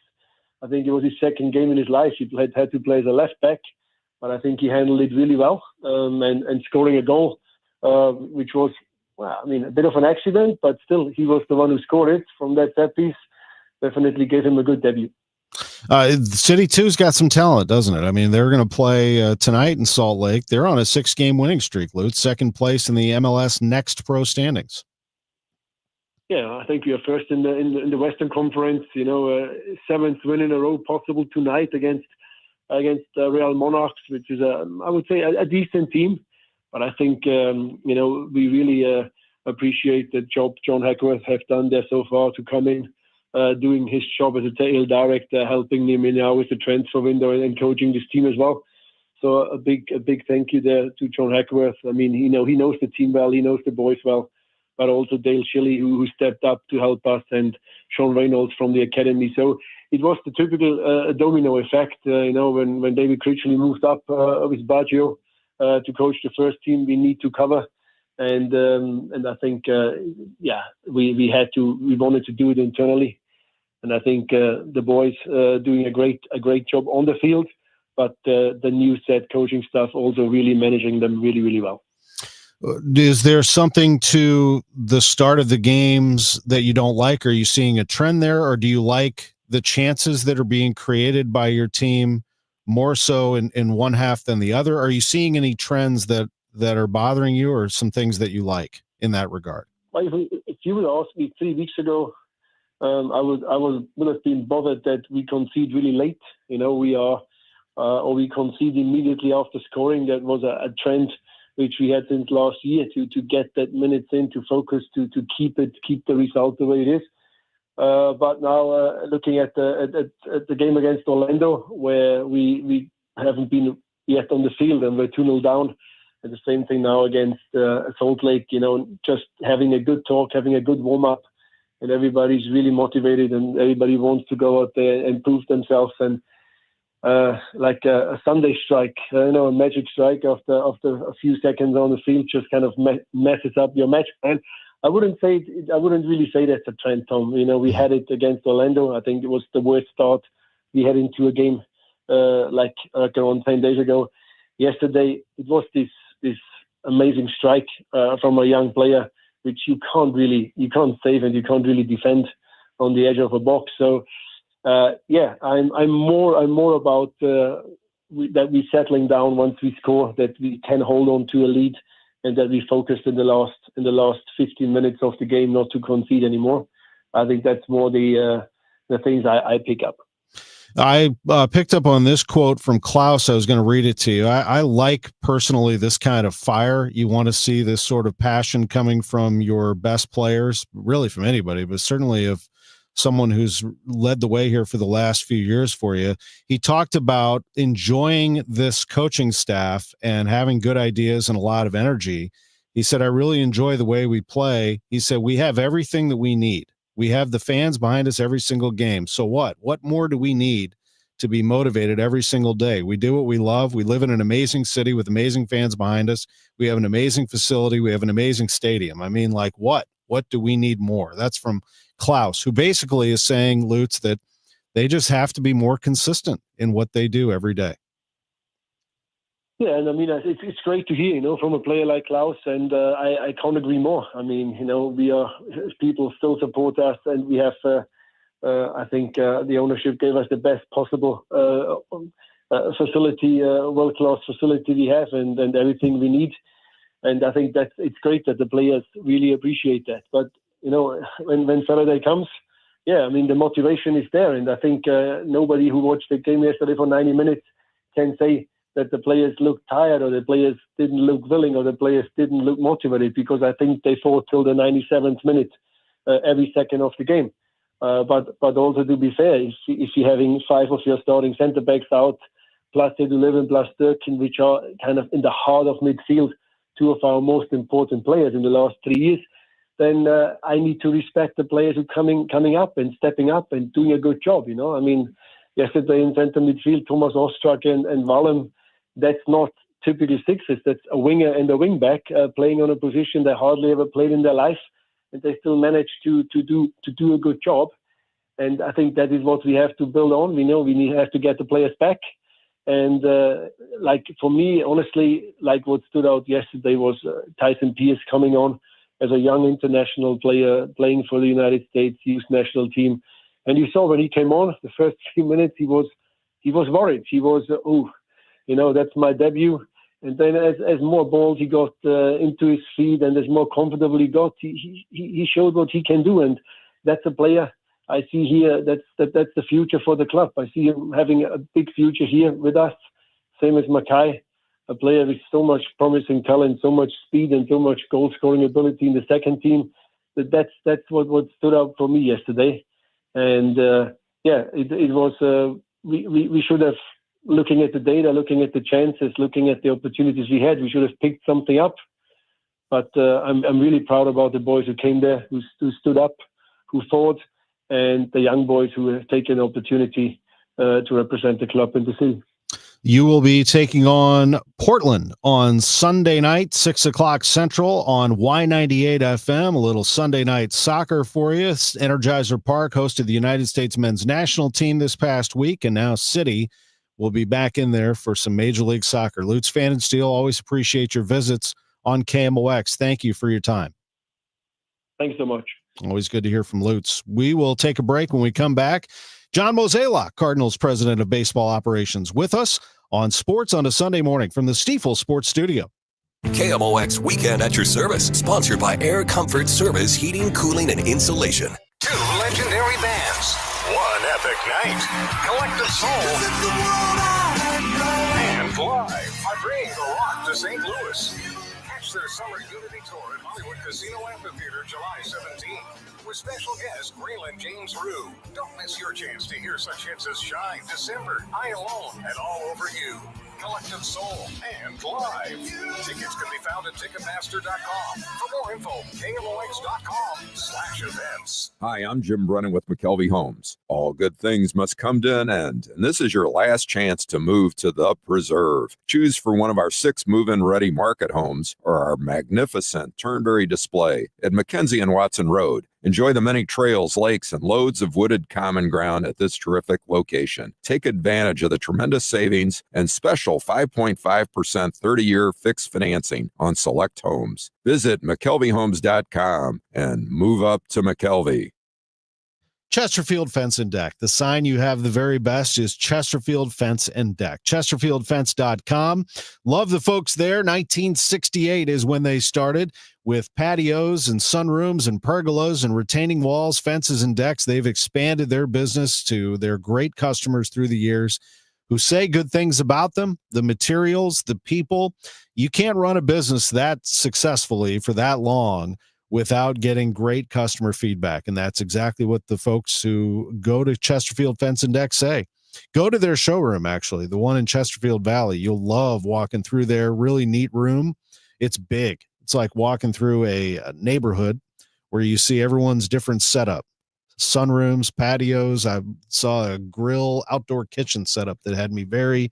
I think it was his second game in his life. He had to play as a left back, but I think he handled it really well and scoring a goal, which was, well, I mean, a bit of an accident, but still he was the one who scored it from that set piece. Definitely gave him a good debut. City 2's got some talent, doesn't it? I mean, they're going to play tonight in Salt Lake. They're on a 6-game winning streak, Lutz, second place in the MLS Next Pro standings. Yeah, I think we are first in the Western Conference. You know, 7th win in a row possible tonight against Real Monarchs, which is I would say a decent team. But I think you know, we really appreciate the job John Hackworth have done there so far to come in. Doing his job as a technical director, helping him now with the transfer window and coaching this team as well. So a big thank you there to John Hackworth. I mean, he knows the team well, he knows the boys well, but also Dale Shilley who stepped up to help us, and Sean Reynolds from the academy. So it was the typical domino effect. You know, when David Critchley moved up with Baggio to coach the first team, we need to cover. And I think we wanted to do it internally. And I think the boys doing a great job on the field, but the new set coaching staff also really managing them really, really well. Is there something to the start of the games that you don't like? Are you seeing a trend there, or do you like the chances that are being created by your team more so in one half than the other? Are you seeing any trends that are bothering you, or some things that you like in that regard? Well, if you would ask me 3 weeks ago, I would have been bothered that we concede really late. You know, or we concede immediately after scoring. That was a trend which we had since last year to get that minutes in, to focus, to keep the result the way it is. But now looking at the game against Orlando, where we haven't been yet on the field and we're 2-0 down. And the same thing now against Salt Lake, you know, just having a good talk, having a good warm-up, and everybody's really motivated and everybody wants to go out there and prove themselves. And like a Sunday strike, you know, a magic strike after a few seconds on the field just kind of messes up your match plan. I wouldn't really say that's a trend, Tom. You know, we had it against Orlando. I think it was the worst start we had into a game like around 10 days ago. Yesterday, it was this amazing strike from a young player, which you can't save and you can't really defend on the edge of a box. So I'm more about that we're settling down once we score, that we can hold on to a lead, and that we focused in the last 15 minutes of the game not to concede anymore. I think that's more the things I pick up. I picked up on this quote from Klaus. I was going to read it to you. I like personally this kind of fire. You want to see this sort of passion coming from your best players, really from anybody, but certainly of someone who's led the way here for the last few years for you. He talked about enjoying this coaching staff and having good ideas and a lot of energy. He said, I really enjoy the way we play. He said, we have everything that we need. We have the fans behind us every single game. So what? What more do we need to be motivated every single day? We do what we love. We live in an amazing city with amazing fans behind us. We have an amazing facility. We have an amazing stadium. I mean, like what? What do we need more? That's from Klaus, who basically is saying, Lutz, that they just have to be more consistent in what they do every day. Yeah, and I mean, it's great to hear, you know, from a player like Klaus, and I can't agree more. I mean, you know, people still support us, and we have, I think the ownership gave us the best possible facility, world-class facility we have, and everything we need. And I think it's great that the players really appreciate that. But, you know, when Saturday comes, yeah, I mean, the motivation is there. And I think nobody who watched the game yesterday for 90 minutes can say that the players looked tired, or the players didn't look willing, or the players didn't look motivated, because I think they fought till the 97th minute every second of the game. But also, to be fair, if you're having 5 of your starting centre backs out, plus Edu plus Durkin, which are kind of in the heart of midfield, 2 of our most important players in the last 3 years, then I need to respect the players who are coming up and stepping up and doing a good job. I mean, yesterday in center midfield, Thomas Ostrak and Wallem, that's not typical sixes. That's a winger and a wing back playing on a position they hardly ever played in their life, and they still manage to do a good job. And I think that is what we have to build on. We know we have to get the players back. And like for me, honestly, like what stood out yesterday was Tyson Pierce coming on as a young international player playing for the United States youth national team. And you saw when he came on, the first few minutes, he was worried. He was, that's my debut. And then as more balls he got into his feet and as more comfortable he got, he showed what he can do. And that's a player I see here. That's the future for the club. I see him having a big future here with us. Same as Mackay, a player with so much promising talent, so much speed, and so much goal scoring ability in the second team. That's what stood out for me yesterday. And it was. We should have, looking at the data, looking at the chances, looking at the opportunities we had, we should have picked something up. But I'm really proud about the boys who came there, who stood up, who fought, and the young boys who have taken the opportunity to represent the club in the city. You will be taking on Portland on Sunday night, 6 o'clock Central on Y98 FM. A little Sunday night soccer for you. Energizer Park hosted the United States men's national team this past week, and now City will be back in there for some Major League Soccer. Lutz Pfannenstiel, always appreciate your visits on KMOX. Thank you for your time. Thanks so much. Always good to hear from Lutz. We will take a break. When we come back, John Mozeliak, Cardinals president of baseball operations, with us on Sports on a Sunday morning from the Stiefel Sports Studio. KMOX Weekend at your service, sponsored by Air Comfort Service Heating, Cooling, and Insulation. Two legendary bands, one epic night, Collective Soul, and Live are bringing the rock to St. Louis. Catch their summer unity tour at Hollywood Casino Amphitheater July 17th with special guest Graylin James Rue. Don't miss your chance to hear such hits as Shine, December, I Alone, and All Over You. Collective Soul and Live. Tickets can be found at Ticketmaster.com. For more info, KMOX.com/events. Hi, I'm Jim Brennan with McKelvey Homes. All good things must come to an end, and this is your last chance to move to the Preserve. Choose for one of our 6 move-in ready market homes or our magnificent Turnberry display at Mackenzie and Watson Road. Enjoy the many trails, lakes, and loads of wooded common ground at this terrific location. Take advantage of the tremendous savings and special 5.5% 30-year fixed financing on select homes. Visit McKelveyHomes.com and move up to McKelvey. Chesterfield Fence and Deck. The sign you have the very best is Chesterfield Fence and Deck. ChesterfieldFence.com. Love the folks there. 1968 is when they started with patios and sunrooms and pergolas and retaining walls, fences, and decks. They've expanded their business to their great customers through the years who say good things about them, the materials, the people. You can't run a business that successfully for that long without getting great customer feedback. And that's exactly what the folks who go to Chesterfield Fence and Deck say. Go to their showroom, actually, the one in Chesterfield Valley. You'll love walking through their really neat room. It's big. It's like walking through a neighborhood where you see everyone's different setup. Sunrooms, patios. I saw a grill, outdoor kitchen setup that had me very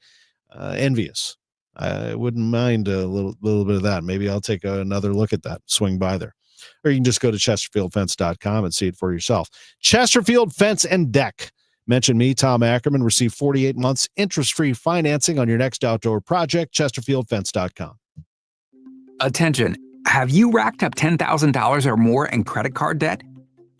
envious. I wouldn't mind a little bit of that. Maybe I'll take another look at that, swing by there. Or you can just go to ChesterfieldFence.com and see it for yourself. Chesterfield Fence and Deck. Mention me, Tom Ackerman. Receive 48 months interest-free financing on your next outdoor project. ChesterfieldFence.com. Attention. Have you racked up $10,000 or more in credit card debt?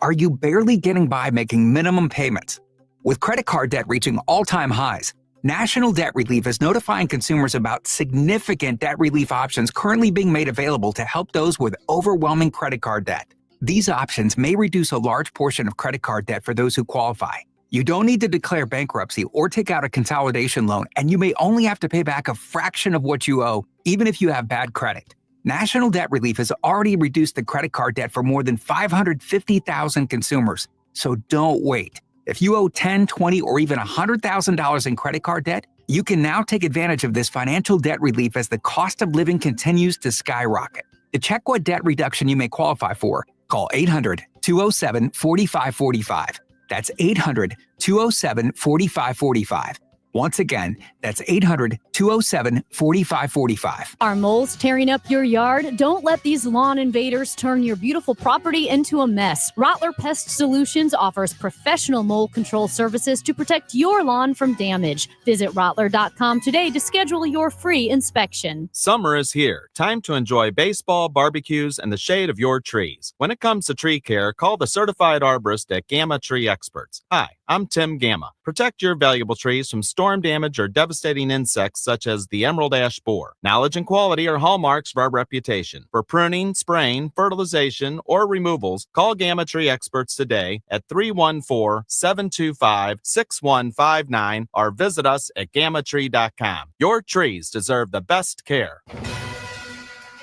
Are you barely getting by making minimum payments? With credit card debt reaching all-time highs, National Debt Relief is notifying consumers about significant debt relief options currently being made available to help those with overwhelming credit card debt. These options may reduce a large portion of credit card debt for those who qualify. You don't need to declare bankruptcy or take out a consolidation loan, and you may only have to pay back a fraction of what you owe, even if you have bad credit. National Debt Relief has already reduced the credit card debt for more than 550,000 consumers. So don't wait. If you owe $10,000, $20,000, or even $100,000 in credit card debt, you can now take advantage of this financial debt relief as the cost of living continues to skyrocket. To check what debt reduction you may qualify for, Call 800-207-4545. That's 800-207-4545. Once again, that's 800-207-4545. Are moles tearing up your yard? Don't let these lawn invaders turn your beautiful property into a mess. Rottler Pest Solutions offers professional mole control services to protect your lawn from damage. Visit Rottler.com today to schedule your free inspection. Summer is here. Time to enjoy baseball, barbecues, and the shade of your trees. When it comes to tree care, call the certified arborist at Gamma Tree Experts. Hi, I'm Tim Gamma. Protect your valuable trees from storm damage or devastating insects such as the emerald ash borer. Knowledge and quality are hallmarks of our reputation. For pruning, spraying, fertilization, or removals, call Gamma Tree Experts today at 314-725-6159 or visit us at gammatree.com. Your trees deserve the best care.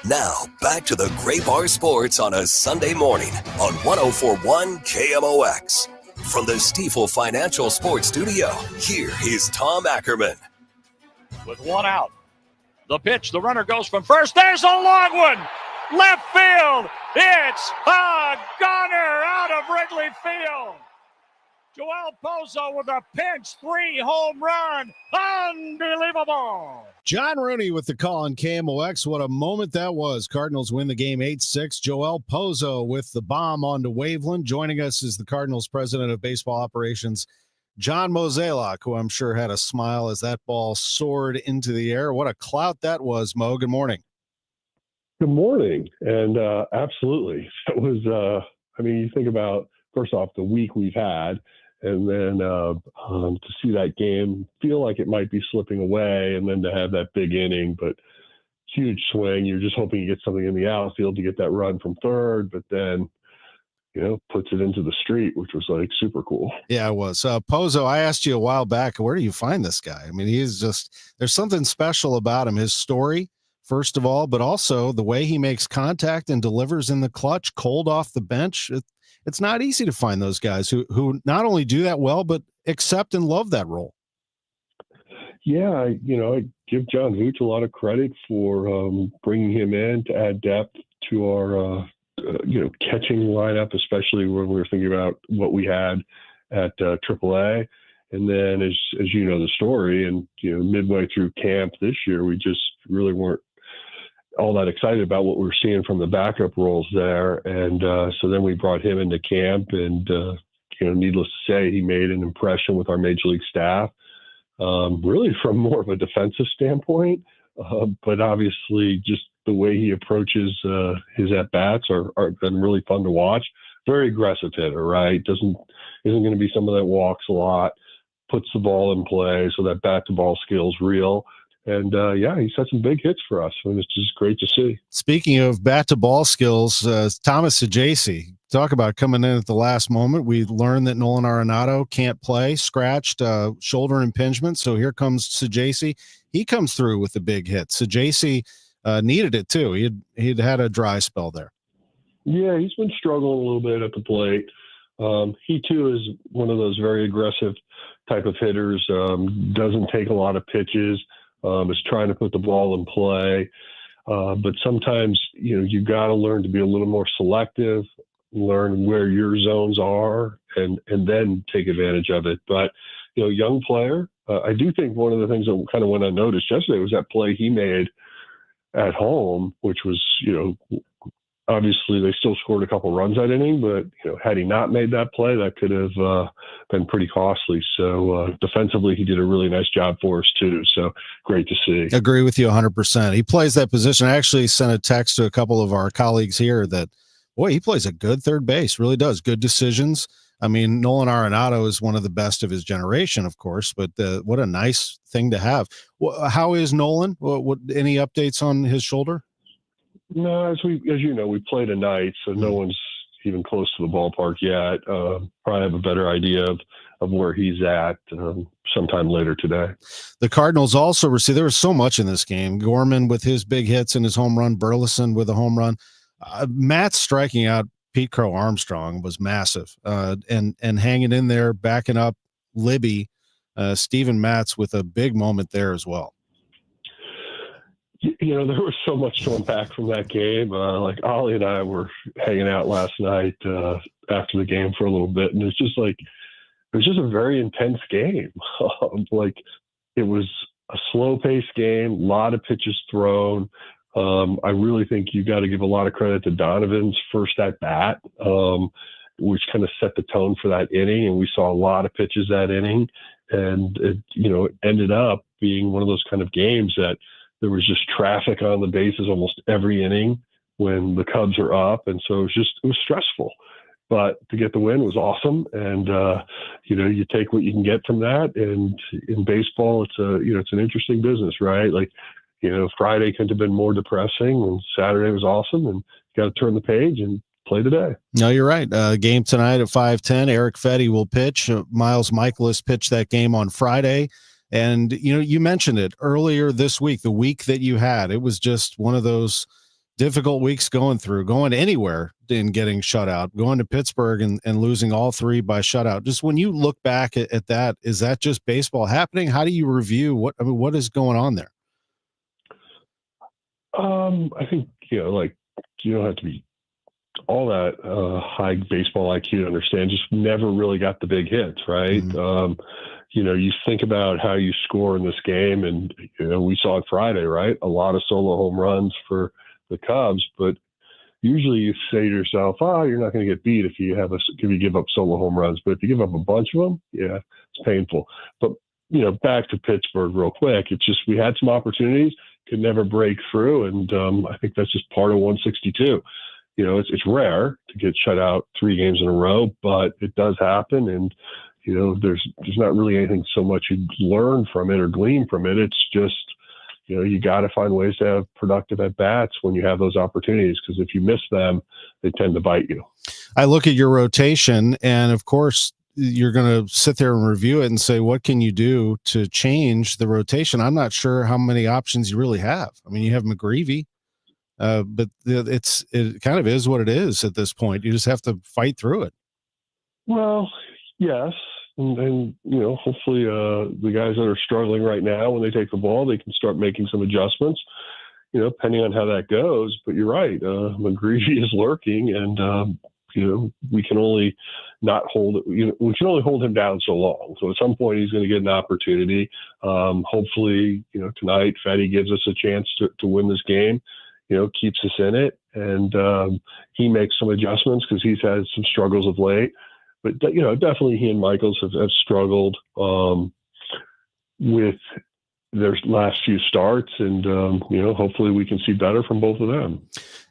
Now, back to the Gray Bar Sports on a Sunday morning on 104.1 KMOX. From the Stifel Financial Sports Studio, here is Tom Ackerman. With one out, the pitch, the runner goes from first. There's a long one. Left field. It's a goner out of Wrigley Field. Joel Pozo with a pinch 3-home run. Unbelievable. John Rooney with the call on KMOX. What a moment that was. Cardinals win the game 8-6. Joel Pozo with the bomb onto Waveland. Joining us is the Cardinals president of baseball operations, John Mozeliak, who I'm sure had a smile as that ball soared into the air. What a clout that was, Mo. Good morning. Good morning. And absolutely. It was, you think about, first off, the week we've had, and then to see that game feel like it might be slipping away, and then to have that big inning, but huge swing. You're just hoping you get something in the outfield to get that run from third, but then, puts it into the street, which was like super cool. Yeah, it was. Pozo, I asked you a while back, where do you find this guy? I mean, there's something special about him. His story, first of all, but also the way he makes contact and delivers in the clutch, cold off the bench. It's not easy to find those guys who not only do that well, but accept and love that role. Yeah, I give John Hooch a lot of credit for bringing him in to add depth to our, catching lineup, especially when we were thinking about what we had at AAA. And then as you know the story, and midway through camp this year, we just really weren't all that excited about what we were seeing from the backup roles there. And so then we brought him into camp, and, needless to say, he made an impression with our major league staff, really from more of a defensive standpoint. But obviously just the way he approaches his at-bats are been really fun to watch. Very aggressive hitter, right? Isn't going to be someone that walks a lot, puts the ball in play, so that bat-to-ball skill's real. And, he's had some big hits for us, and it's just great to see. Speaking of bat-to-ball skills, Thomas Saggese, talk about coming in at the last moment. We learned that Nolan Arenado can't play, scratched, shoulder impingement, so here comes Saggese. He comes through with the big hit. Saggese needed it, too. He'd had a dry spell there. Yeah, he's been struggling a little bit at the plate. He, too, is one of those very aggressive type of hitters, doesn't take a lot of pitches. Is trying to put the ball in play. But sometimes, you got to learn to be a little more selective, learn where your zones are, and then take advantage of it. But, young player, I do think one of the things that kind of went unnoticed yesterday was that play he made at home, which was, obviously they still scored a couple runs that inning, but had he not made that play, that could have been pretty costly. So defensively, he did a really nice job for us too. So great to see. Agree with you 100%. He plays that position. I actually sent a text to a couple of our colleagues here that, boy, he plays a good third base. Really does. Good decisions. I mean, Nolan Arenado is one of the best of his generation, of course, but what a nice thing to have. How is Nolan? What any updates on his shoulder? No, as you know, we played a night, so no one's even close to the ballpark yet. Probably have a better idea of where he's at sometime later today. The Cardinals also received, there was so much in this game. Gorman with his big hits and his home run, Burleson with a home run. Matt striking out Pete Crow Armstrong was massive, and hanging in there, backing up Libby, Steven Matz with a big moment there as well. There was so much to unpack from that game. Like Ollie and I were hanging out last night after the game for a little bit, and it was just a very intense game. Like it was a slow-paced game, a lot of pitches thrown. I really think you got to give a lot of credit to Donovan's first at bat, which kind of set the tone for that inning, and we saw a lot of pitches that inning, and it ended up being one of those kind of games that there was just traffic on the bases almost every inning when the Cubs are up. And so it was stressful, but to get the win was awesome. And, you take what you can get from that. And in baseball, it's an interesting business, right? Like, Friday couldn't have been more depressing, and Saturday was awesome, and you got to turn the page and play today. No, you're right. Game tonight at 5:10, Eric Fetty will pitch. Miles Miklasz pitched that game on Friday. And, you mentioned it earlier this week, the week that you had, it was just one of those difficult weeks going anywhere and getting shut out, going to Pittsburgh and losing all three by shutout. Just when you look back at that, is that just baseball happening? How do you review what is going on there? I think, you don't have to be all that high baseball IQ to understand, just never really got the big hits, right? Mm-hmm. You think about how you score in this game, and we saw it Friday, right? A lot of solo home runs for the Cubs, but usually you say to yourself, you're not going to get beat if you give up solo home runs. But if you give up a bunch of them, yeah, it's painful. But back to Pittsburgh real quick. It's just we had some opportunities, could never break through, and I think that's just part of 162. It's rare to get shut out 3 games in a row, but it does happen, and there's not really anything so much you learn from it or glean from it. It's just, you got to find ways to have productive at-bats when you have those opportunities, because if you miss them, they tend to bite you. I look at your rotation, and of course, you're going to sit there and review it and say, what can you do to change the rotation? I'm not sure how many options you really have. I mean, you have McGreevy, but it kind of is what it is at this point. You just have to fight through it. Well, yes. And hopefully the guys that are struggling right now, when they take the ball, they can start making some adjustments, depending on how that goes. But you're right. McGreevy is lurking, and, we can only not hold it. We can only hold him down so long. So at some point he's going to get an opportunity. Hopefully, tonight Fetty gives us a chance to win this game, keeps us in it. And he makes some adjustments because he's had some struggles of late. But, definitely he and Michaels have struggled with their last few starts. And, hopefully we can see better from both of them.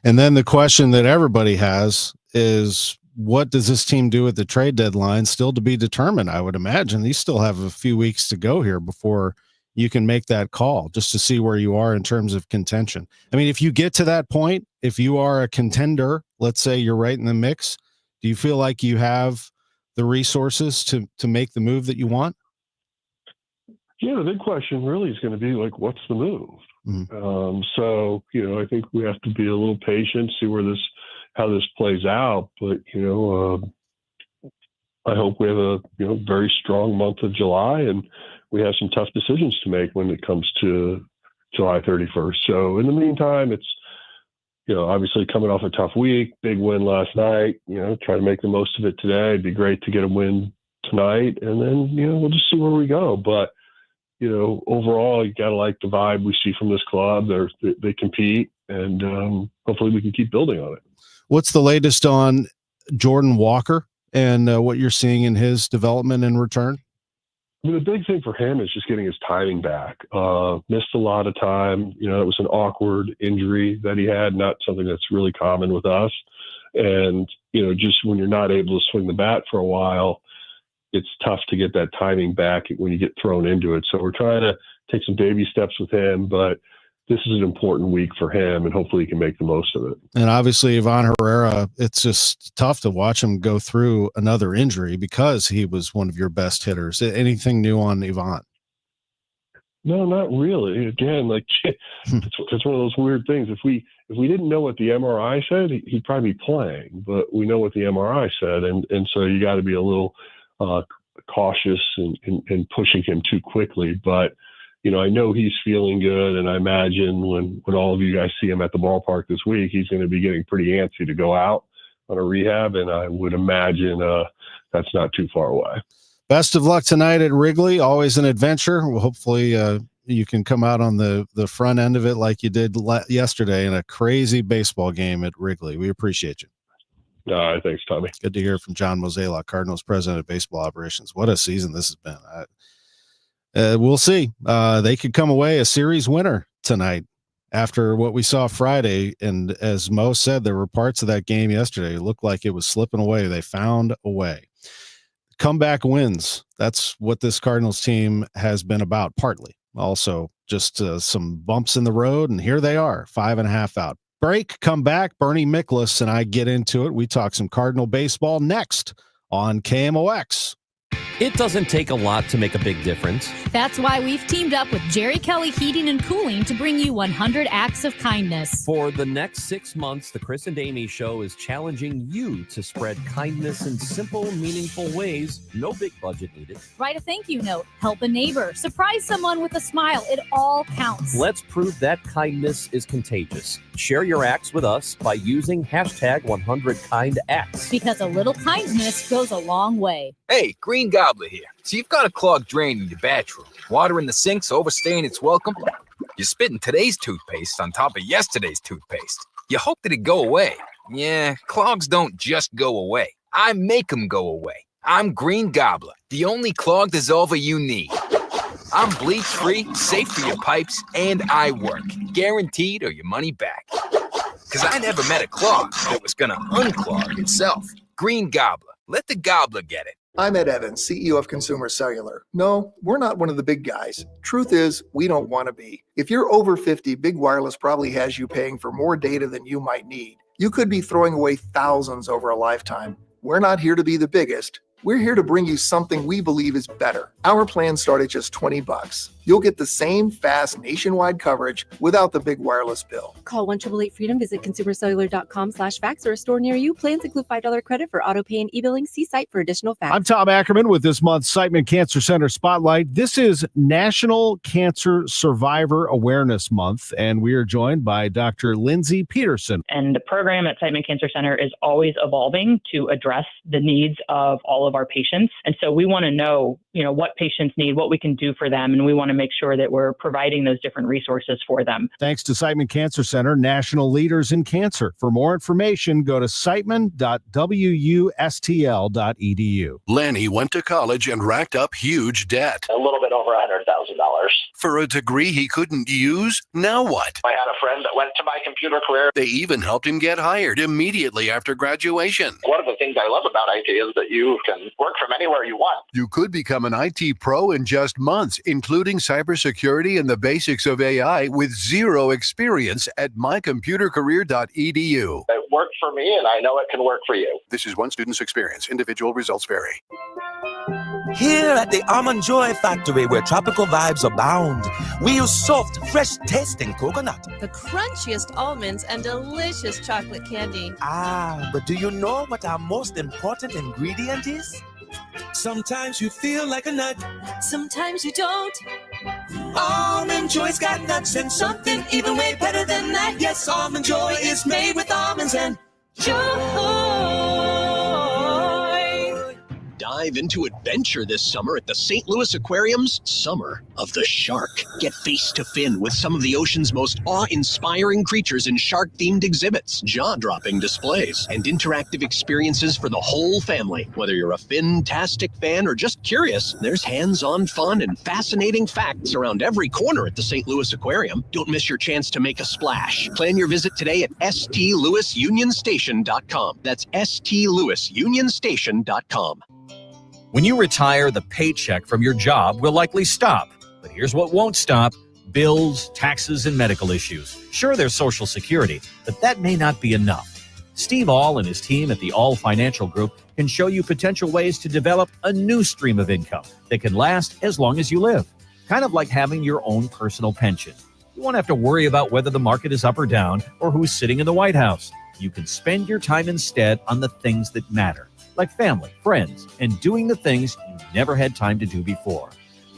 And then the question that everybody has is, what does this team do at the trade deadline? Still to be determined, I would imagine. These still have a few weeks to go here before you can make that call, just to see where you are in terms of contention. I mean, if you get to that point, if you are a contender, let's say you're right in the mix, do you feel like you have the resources to make the move that you want? Yeah, the big question really is going to be what's the move? Mm-hmm. So, I think we have to be a little patient, see how this plays out. But, I hope we have a, very strong month of July, and we have some tough decisions to make when it comes to July 31st. So in the meantime, it's, obviously coming off a tough week, big win last night, try to make the most of it today. It'd be great to get a win tonight, and then, we'll just see where we go. But, overall, you got to like the vibe we see from this club. They compete, and hopefully we can keep building on it. What's the latest on Jordan Walker and what you're seeing in his development and return? I mean, the big thing for him is just getting his timing back. Missed a lot of time. It was an awkward injury that he had, not something that's really common with us. And, just when you're not able to swing the bat for a while, it's tough to get that timing back when you get thrown into it. So we're trying to take some baby steps with him, but this is an important week for him, and hopefully he can make the most of it. And obviously, Ivan Herrera, it's just tough to watch him go through another injury because he was one of your best hitters. Anything new on Ivan? No, not really. Again, it's one of those weird things. If we didn't know what the MRI said, he'd probably be playing, but we know what the MRI said. And so you got to be a little cautious in pushing him too quickly. But, I know he's feeling good, and I imagine when all of you guys see him at the ballpark this week, he's going to be getting pretty antsy to go out on a rehab, and I would imagine that's not too far away. Best of luck tonight at Wrigley. Always an adventure. Well, hopefully you can come out on the front end of it like you did yesterday in a crazy baseball game at Wrigley. We appreciate you. All right, thanks, Tommy. Good to hear from John Mozeliak, Cardinals president of baseball operations. What a season this has been. We'll see. They could come away a series winner tonight after what we saw Friday. And as Mo said, there were parts of that game yesterday. It looked like it was slipping away. They found a way. Comeback wins. That's what this Cardinals team has been about, partly. Also, just some bumps in the road, and here they are, 5.5 out. Break, come back. Bernie Miklasz and I get into it. We talk some Cardinal baseball next on KMOX. It doesn't take a lot to make a big difference. That's why we've teamed up with Jerry Kelly Heating and Cooling to bring you 100 acts of kindness. For the next 6 months, the Chris and Amy Show is challenging you to spread kindness in simple, meaningful ways. No big budget needed. Write a thank you note, help a neighbor, surprise someone with a smile. It all counts. Let's prove that kindness is contagious. Share your acts with us by using hashtag 100KindActs. Because a little kindness goes a long way. Hey, Green Gobbler here. So you've got a clogged drain in your bathroom. Water in the sink's overstaying its welcome. You're spitting today's toothpaste on top of yesterday's toothpaste. You hope that it go away. Yeah, clogs don't just go away. I make them go away. I'm Green Gobbler, the only clog dissolver you need. I'm bleach-free, safe for your pipes, and I work. Guaranteed or your money back. Because I never met a clog that was going to unclog itself. Green Gobbler. Let the gobbler get it. I'm Ed Evans, CEO of Consumer Cellular. No, we're not one of the big guys. Truth is, we don't want to be. If you're over 50, Big Wireless probably has you paying for more data than you might need. You could be throwing away thousands over a lifetime. We're not here to be the biggest. We're here to bring you something we believe is better. Our plans start at just $20. You'll get the same fast nationwide coverage without the big wireless bill. Call 1-888-FREEDOM, visit consumercellular.com/facts or a store near you. Plans include $5 credit for auto pay and e-billing. See site for additional facts. I'm Tom Ackerman with this month's Siteman Cancer Center Spotlight. This is National Cancer Survivor Awareness Month, and we are joined by Dr. Lindsay Peterson. And the program at Siteman Cancer Center is always evolving to address the needs of all of our patients. And so we want to know, what patients need, what we can do for them, and we want to make sure that we're providing those different resources for them. Thanks to Siteman Cancer Center, national leaders in cancer. For more information, go to siteman.wustl.edu. Lanny went to college and racked up huge debt. A little bit over $100,000. For a degree he couldn't use? Now what? I had a friend that went to my computer career. They even helped him get hired immediately after graduation. One of the things I love about IT is that you can work from anywhere you want. You could become an IT pro in just months, including cybersecurity and the basics of AI with zero experience at mycomputercareer.edu. It worked for me, and I know it can work for you. This is one student's experience. Individual results vary. Here at the Almond Joy Factory, where tropical vibes abound, we use soft, fresh-tasting coconut. The crunchiest almonds and delicious chocolate candy. Ah, but do you know what our most important ingredient is? Sometimes you feel like a nut. Sometimes you don't. Almond Joy's got nuts and something even way better than that. Yes, Almond Joy is made with almonds and joy. Dive into adventure this summer at the St. Louis Aquarium's Summer of the Shark. Get face to fin with some of the ocean's most awe-inspiring creatures in shark-themed exhibits, jaw-dropping displays, and interactive experiences for the whole family. Whether you're a fin-tastic fan or just curious, there's hands-on fun and fascinating facts around every corner at the St. Louis Aquarium. Don't miss your chance to make a splash. Plan your visit today at STLouisUnionStation.com. That's STLouisUnionStation.com. When you retire, the paycheck from your job will likely stop. But here's what won't stop: bills, taxes, and medical issues. Sure, there's Social Security, but that may not be enough. Steve All and his team at the All Financial Group can show you potential ways to develop a new stream of income that can last as long as you live. Kind of like having your own personal pension. You won't have to worry about whether the market is up or down or who's sitting in the White House. You can spend your time instead on the things that matter, like family, friends, and doing the things you never had time to do before.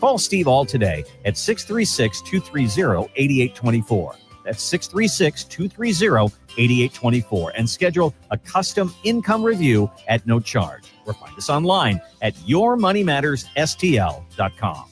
Call Steve All today at 636-230-8824. That's 636-230-8824 and schedule a custom income review at no charge. Or find us online at yourmoneymattersstl.com.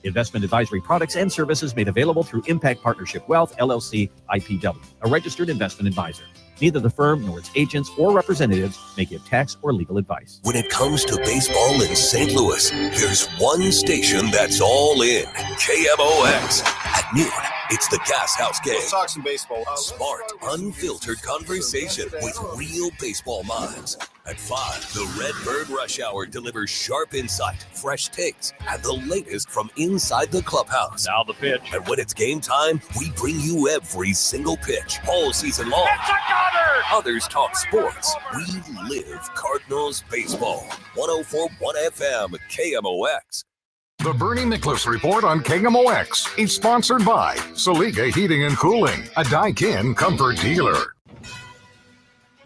Investment advisory products and services made available through Impact Partnership Wealth, LLC, IPW, a registered investment advisor. Neither the firm nor its agents or representatives may give tax or legal advice. When it comes to baseball in St. Louis, there's one station that's all in. KMOX. At noon, it's the Gas House Gang. Let's talk some baseball. Smart, unfiltered conversation with real baseball minds. At 5, the Redbird Rush Hour delivers sharp insight, fresh takes, and the latest from inside the clubhouse. Now the pitch. And when it's game time, we bring you every single pitch, all season long. It's a gunner! Others talk sports. We live Cardinals baseball. 104.1 FM, KMOX. The Bernie Miklasz Report on KMOX is sponsored by Saliga Heating and Cooling, a Daikin comfort dealer.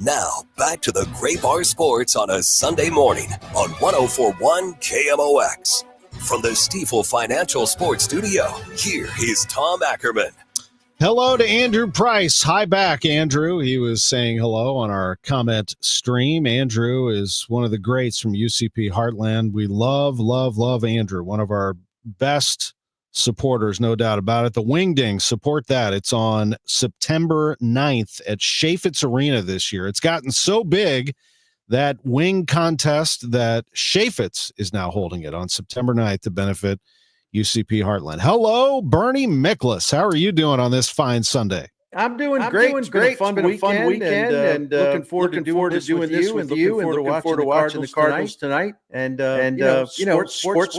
Now, back to the Gray Bar Sports on a Sunday morning on 104.1 KMOX. From the Stifel Financial Sports Studio, here is Tom Ackerman. Hello to Andrew Price. Hi back, Andrew. He was saying hello on our comment stream. Andrew is one of the greats from UCP Heartland. We love Andrew, one of our best supporters, no doubt about it. The Wingdings, support that. It's on September 9th at Chaffetz Arena this year. It's gotten so big that wing contest that Chaffetz is now holding it on September 9th to benefit UCP Heartland. Hello, Bernie Miklasz. How are you doing on this fine Sunday? I'm doing great. It's been a fun weekend and looking forward to doing this with you and looking forward to watching the Cardinals tonight. And sports.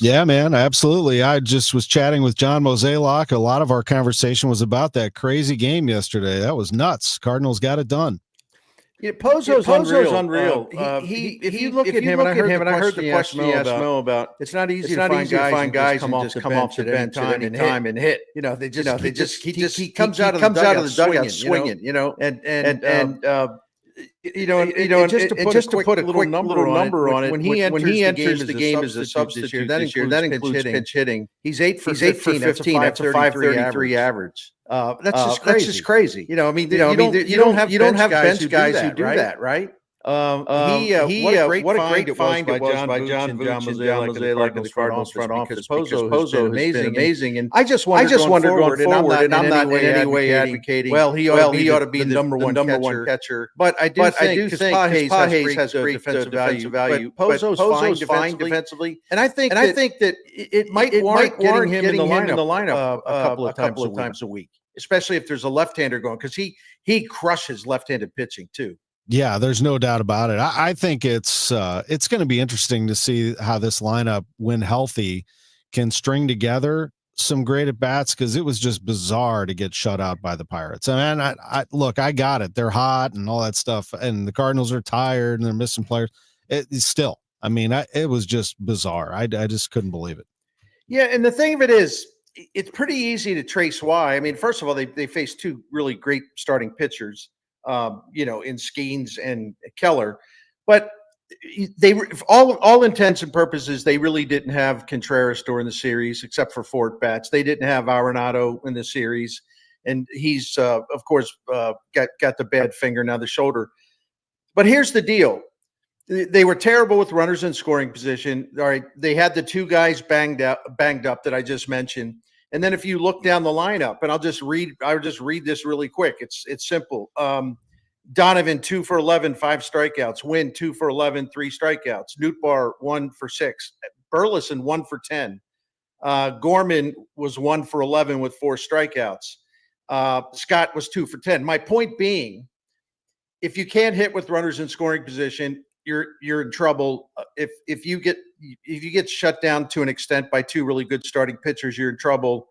Yeah, man, absolutely. I just was chatting with John Mozeliak. A lot of our conversation was about that crazy game yesterday. That was nuts. Cardinals got it done. Yeah, Pozo's unreal. If you look at him, and I heard the question he asked Mo about, it's not easy to find guys who just come off the bench at any time and hit. You know, he comes out of the dugout swinging. You know, and just to put a quick number on it, when he enters the game as a substitute, that includes pinch hitting. He's 8 for 15. That's a 533 average. That's just crazy. You know, I mean, you don't have bench guys who do that, right? What a great find it was by John Mozeliak and the Cardinals front office, because Pozo has been amazing. And I just wonder going forward, and I'm not in any way advocating, well, he ought to be the number one catcher. But I do think Pages has great defensive value. Pozo's fine defensively. And I think that it might warrant getting him in the lineup a couple of times a week, especially if there's a left-hander going, because he crushes left-handed pitching too. Yeah, there's no doubt about it. I think it's going to be interesting to see how this lineup, when healthy, can string together some great at bats, because it was just bizarre to get shut out by the Pirates. And I look, I got it. They're hot and all that stuff, and the Cardinals are tired and they're missing players. It's still, I mean, it was just bizarre. I just couldn't believe it. Yeah, and the thing of it is, it's pretty easy to trace why. I mean, first of all, they faced two really great starting pitchers, in Skeens and Keller, but they all intents and purposes, they really didn't have Contreras during the series, except for 4 at-bats. They didn't have Arenado in the series, and he's of course got the bad finger, now the shoulder. But here's the deal: they were terrible with runners in scoring position. All right, they had the 2 guys banged up that I just mentioned. And then if you look down the lineup, and I'll just read this really quick. It's simple. Donovan 2 for 11, 5 strikeouts. Wynn 2 for 11, 3 strikeouts. Nootbaar 1 for 6. Burleson 1 for 10. Gorman was 1 for 11 with 4 strikeouts. Scott was 2 for 10. My point being, if you can't hit with runners in scoring position, you're in trouble. If you get shut down to an extent by 2 really good starting pitchers, you're in trouble.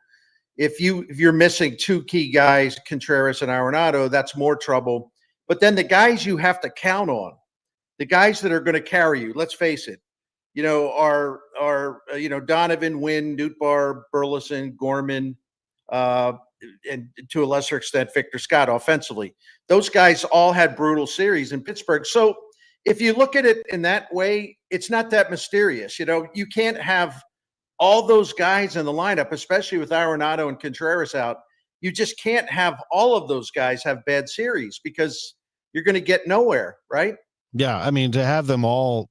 If you're missing 2 key guys, Contreras and Arenado, that's more trouble. But then the guys you have to count on, the guys that are going to carry you, let's face it, are Donovan, Wynn, Nootbaar, Burleson, Gorman, and to a lesser extent Victor Scott offensively. Those guys all had brutal series in Pittsburgh. So if you look at it in that way, it's not that mysterious. You can't have all those guys in the lineup, especially with Arenado and Contreras out, you just can't have all of those guys have bad series because you're going to get nowhere, right? Yeah, I mean, to have them all,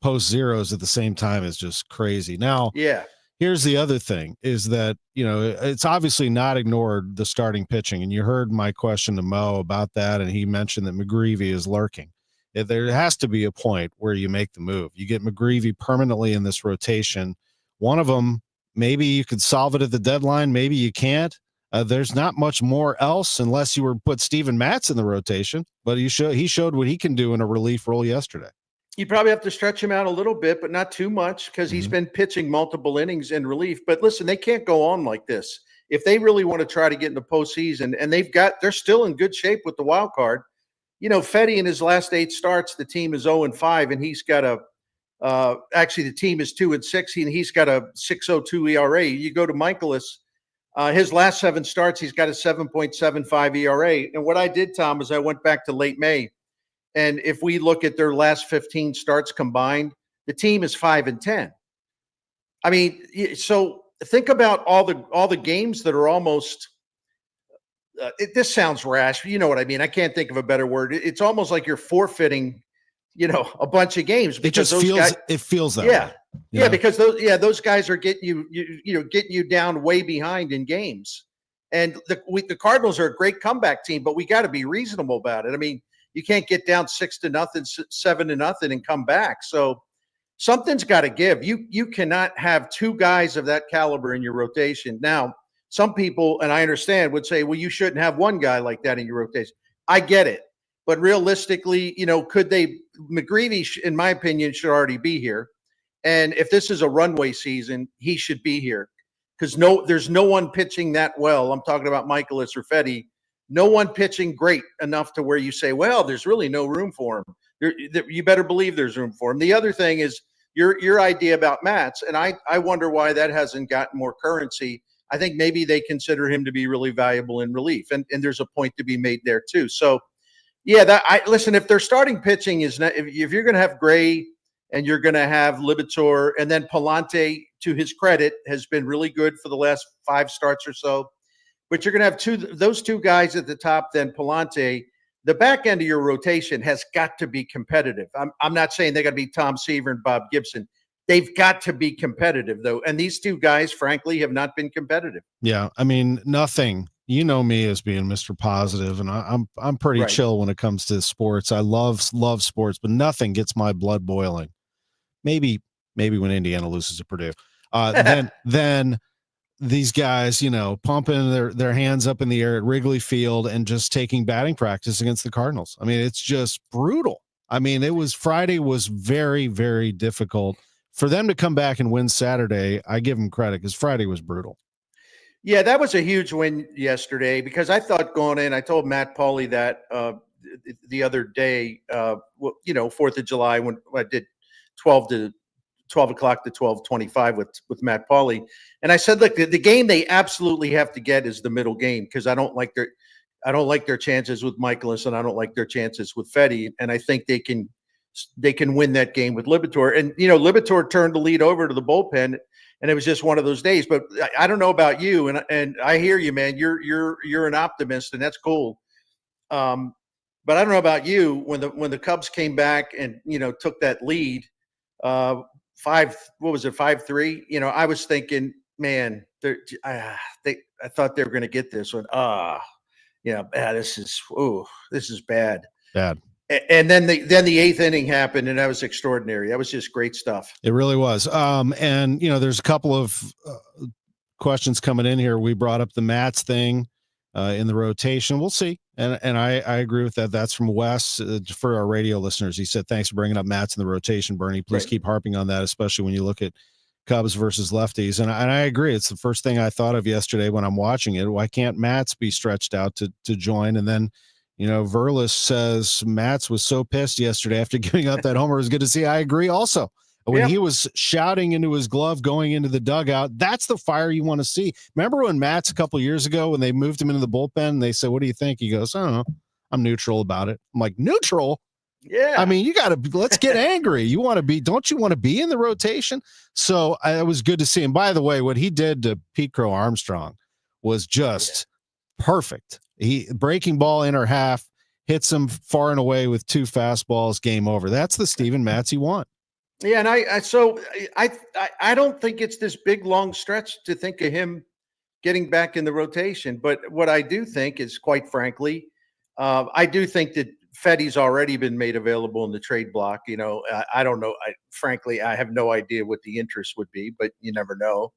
post zeros at the same time is just crazy. Now, yeah. Here's the other thing is that, it's obviously not ignored the starting pitching. And you heard my question to Mo about that. And he mentioned that McGreevy is lurking. There has to be a point where you make the move. You get McGreevy permanently in this rotation. One of them, maybe you could solve it at the deadline. Maybe you can't. There's not much more else unless you were put Steven Matz in the rotation. But he showed what he can do in a relief role yesterday. You probably have to stretch him out a little bit, but not too much because he's been pitching multiple innings in relief. But listen, they can't go on like this. If they really want to try to get in the postseason, and they're still in good shape with the wild card. Fetty in his last 8 starts, the team is 0-5, and he's got actually the team is 2-6, and he's got a 6.02 ERA. You go to Miklasz, his last 7 starts, he's got a 7.75 ERA. And what I did, Tom, is I went back to late May. And if we look at their last 15 starts combined, the team is 5-10. I mean, so think about all the games that are almost. This sounds rash. You know what I mean? I can't think of a better word. It's almost like you're forfeiting, a bunch of games because it feels that yeah, way. Yeah, because those guys are getting getting you down way behind in games. And the Cardinals are a great comeback team, but we got to be reasonable about it. I mean, you can't get down 6-0, 7-0 and come back. So something's got to give. You cannot have 2 guys of that caliber in your rotation. Now, some people, and I understand, would say, well, you shouldn't have one guy like that in your rotation. I get it. But realistically, could they – McGreevy, in my opinion, should already be here. And if this is a runway season, he should be here because there's no one pitching that well. I'm talking about Miklasz or Fetty. No one pitching great enough to where you say, well, there's really no room for him. You better believe there's room for him. The other thing is your idea about Matz, and I wonder why that hasn't gotten more currency. I think maybe they consider him to be really valuable in relief, and there's a point to be made there too. So, yeah, listen, if their starting pitching is not, if you're going to have Gray and you're going to have Liberatore, and then Pallante, to his credit, has been really good for the last 5 starts or so. But you're going to have those 2 guys at the top, then Pallante. The back end of your rotation has got to be competitive. I'm not saying they got to be Tom Seaver and Bob Gibson. They've got to be competitive, though. And these 2 guys, frankly, have not been competitive. Yeah, I mean, nothing. You know me as being Mr. Positive, and I'm pretty chill when it comes to sports. I love sports, but nothing gets my blood boiling. Maybe when Indiana loses to Purdue, then these guys, pumping their hands up in the air at Wrigley Field and just taking batting practice against the Cardinals. I mean, it's just brutal. I mean, Friday was very, very difficult for them to come back and win Saturday. I give them credit because Friday was brutal. Yeah, that was a huge win yesterday because I thought going in, I told Matt Pauley that the other day, 4th of July when I did 12 o'clock to 12:25 with Matt Pauley. And I said, look, the game they absolutely have to get is the middle game because I don't like their chances with Miklasz and I don't like their chances with Fetty. And I think they can win that game with Liberatore. And Liberatore turned the lead over to the bullpen, and it was just one of those days. But I don't know about you, and I hear you, man. You're an optimist, and that's cool. But I don't know about you. When the Cubs came back and took that lead, 5-3. I was thinking, man, I thought they were going to get this one. This is bad. Bad. And then the 8th inning happened, and that was extraordinary. That was just great stuff. It really was. And there's a couple of questions coming in here. We brought up the Matz thing in the rotation. We'll see. And I agree with that. That's from Wes for our radio listeners. He said, thanks for bringing up Matz in the rotation, Bernie. Please keep harping on that, especially when you look at Cubs versus lefties. And I agree. It's the first thing I thought of yesterday when I'm watching it. Why can't Matz be stretched out to join? And then, Verlis says Matz was so pissed yesterday after giving up that homer. It was good to see. I agree also. When he was shouting into his glove going into the dugout, that's the fire you want to see. Remember when Matz a couple of years ago, when they moved him into the bullpen, and they said, what do you think? He goes, I don't know. I'm neutral about it. I'm like, neutral? Yeah. I mean, let's get angry. Don't you want to be in the rotation? So it was good to see him. By the way, what he did to Pete Crow Armstrong was just perfect. He breaking ball inner half, hits him far and away with 2 fastballs, game over. That's the Steven Matz you want. Yeah, and I don't think it's this big long stretch to think of him getting back in the rotation. But what I do think is, quite frankly, I do think that Fetty's already been made available in the trade block. I don't know. Frankly, I have no idea what the interest would be, but you never know.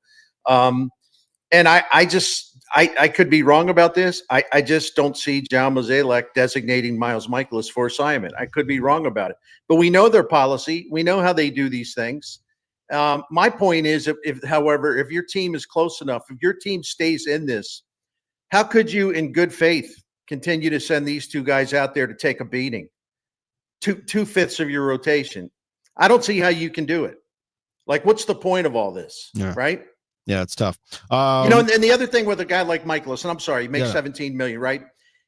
And I could be wrong about this. I just don't see John Mozeliak designating Miles Miklasz for assignment. I could be wrong about it, but we know their policy. We know how they do these things. My point is, however, if your team is close enough, if your team stays in this, how could you, in good faith, continue to send these 2 guys out there to take a beating? 2/5 of your rotation. I don't see how you can do it. Like, what's the point of all this, right? Yeah, it's tough. And the other thing with a guy like Miklasz, and I'm sorry, he makes $17 million, right?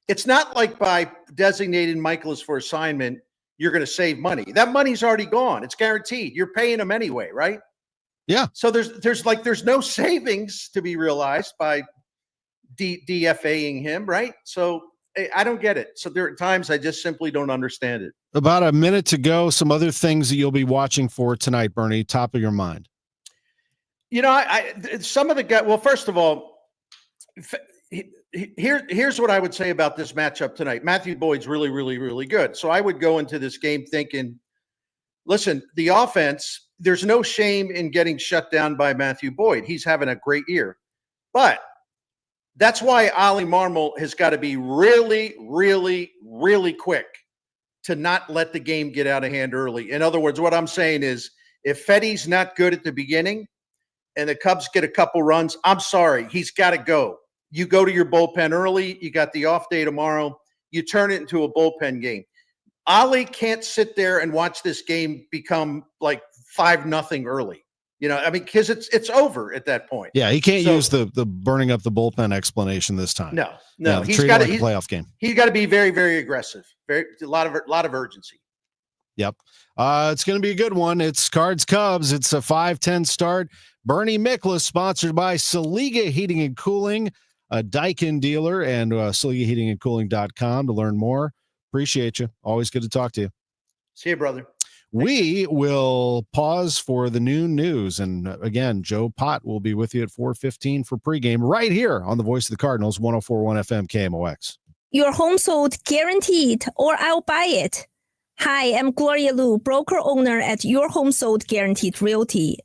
It's not like by designating Miklasz for assignment, you're going to save money. That money's already gone. It's guaranteed. You're paying him anyway, right? Yeah. So there's no savings to be realized by DFAing him, right? So I don't get it. So there are times I just simply don't understand it. About a minute to go. Some other things that you'll be watching for tonight, Bernie, top of your mind. Some of the guys. Well, first of all, here's what I would say about this matchup tonight. Matthew Boyd's really, really, really good. So I would go into this game thinking, listen, the offense, there's no shame in getting shut down by Matthew Boyd. He's having a great year. But that's why Ollie Marmol has got to be really, really, really quick to not let the game get out of hand early. In other words, what I'm saying is, if Fetty's not good at the beginning and the Cubs get a couple runs, I'm sorry, he's got to go. You go to your bullpen early. You got the off day tomorrow. You turn it into a bullpen game. Ollie can't sit there and watch this game become like 5-0 early. Because it's over at that point. Yeah, he can't use the burning up the bullpen explanation this time. No, he's got a playoff game. He's got to be very, very aggressive. A lot of urgency. Yep. It's going to be a good one. It's Cards Cubs. It's a 5-10 start. Bernie Miklasz, sponsored by Saliga Heating and Cooling, a Daikin dealer, and SaligaHeatingandCooling.com to learn more. Appreciate you. Always good to talk to you. See you, brother. We will pause for the noon news. And again, Joe Pott will be with you at 4:15 for pregame right here on the Voice of the Cardinals, 104.1 FM KMOX. Your home sold guaranteed, or I'll buy it. Hi, I'm Gloria Liu, broker owner at Your Home Sold Guaranteed Realty.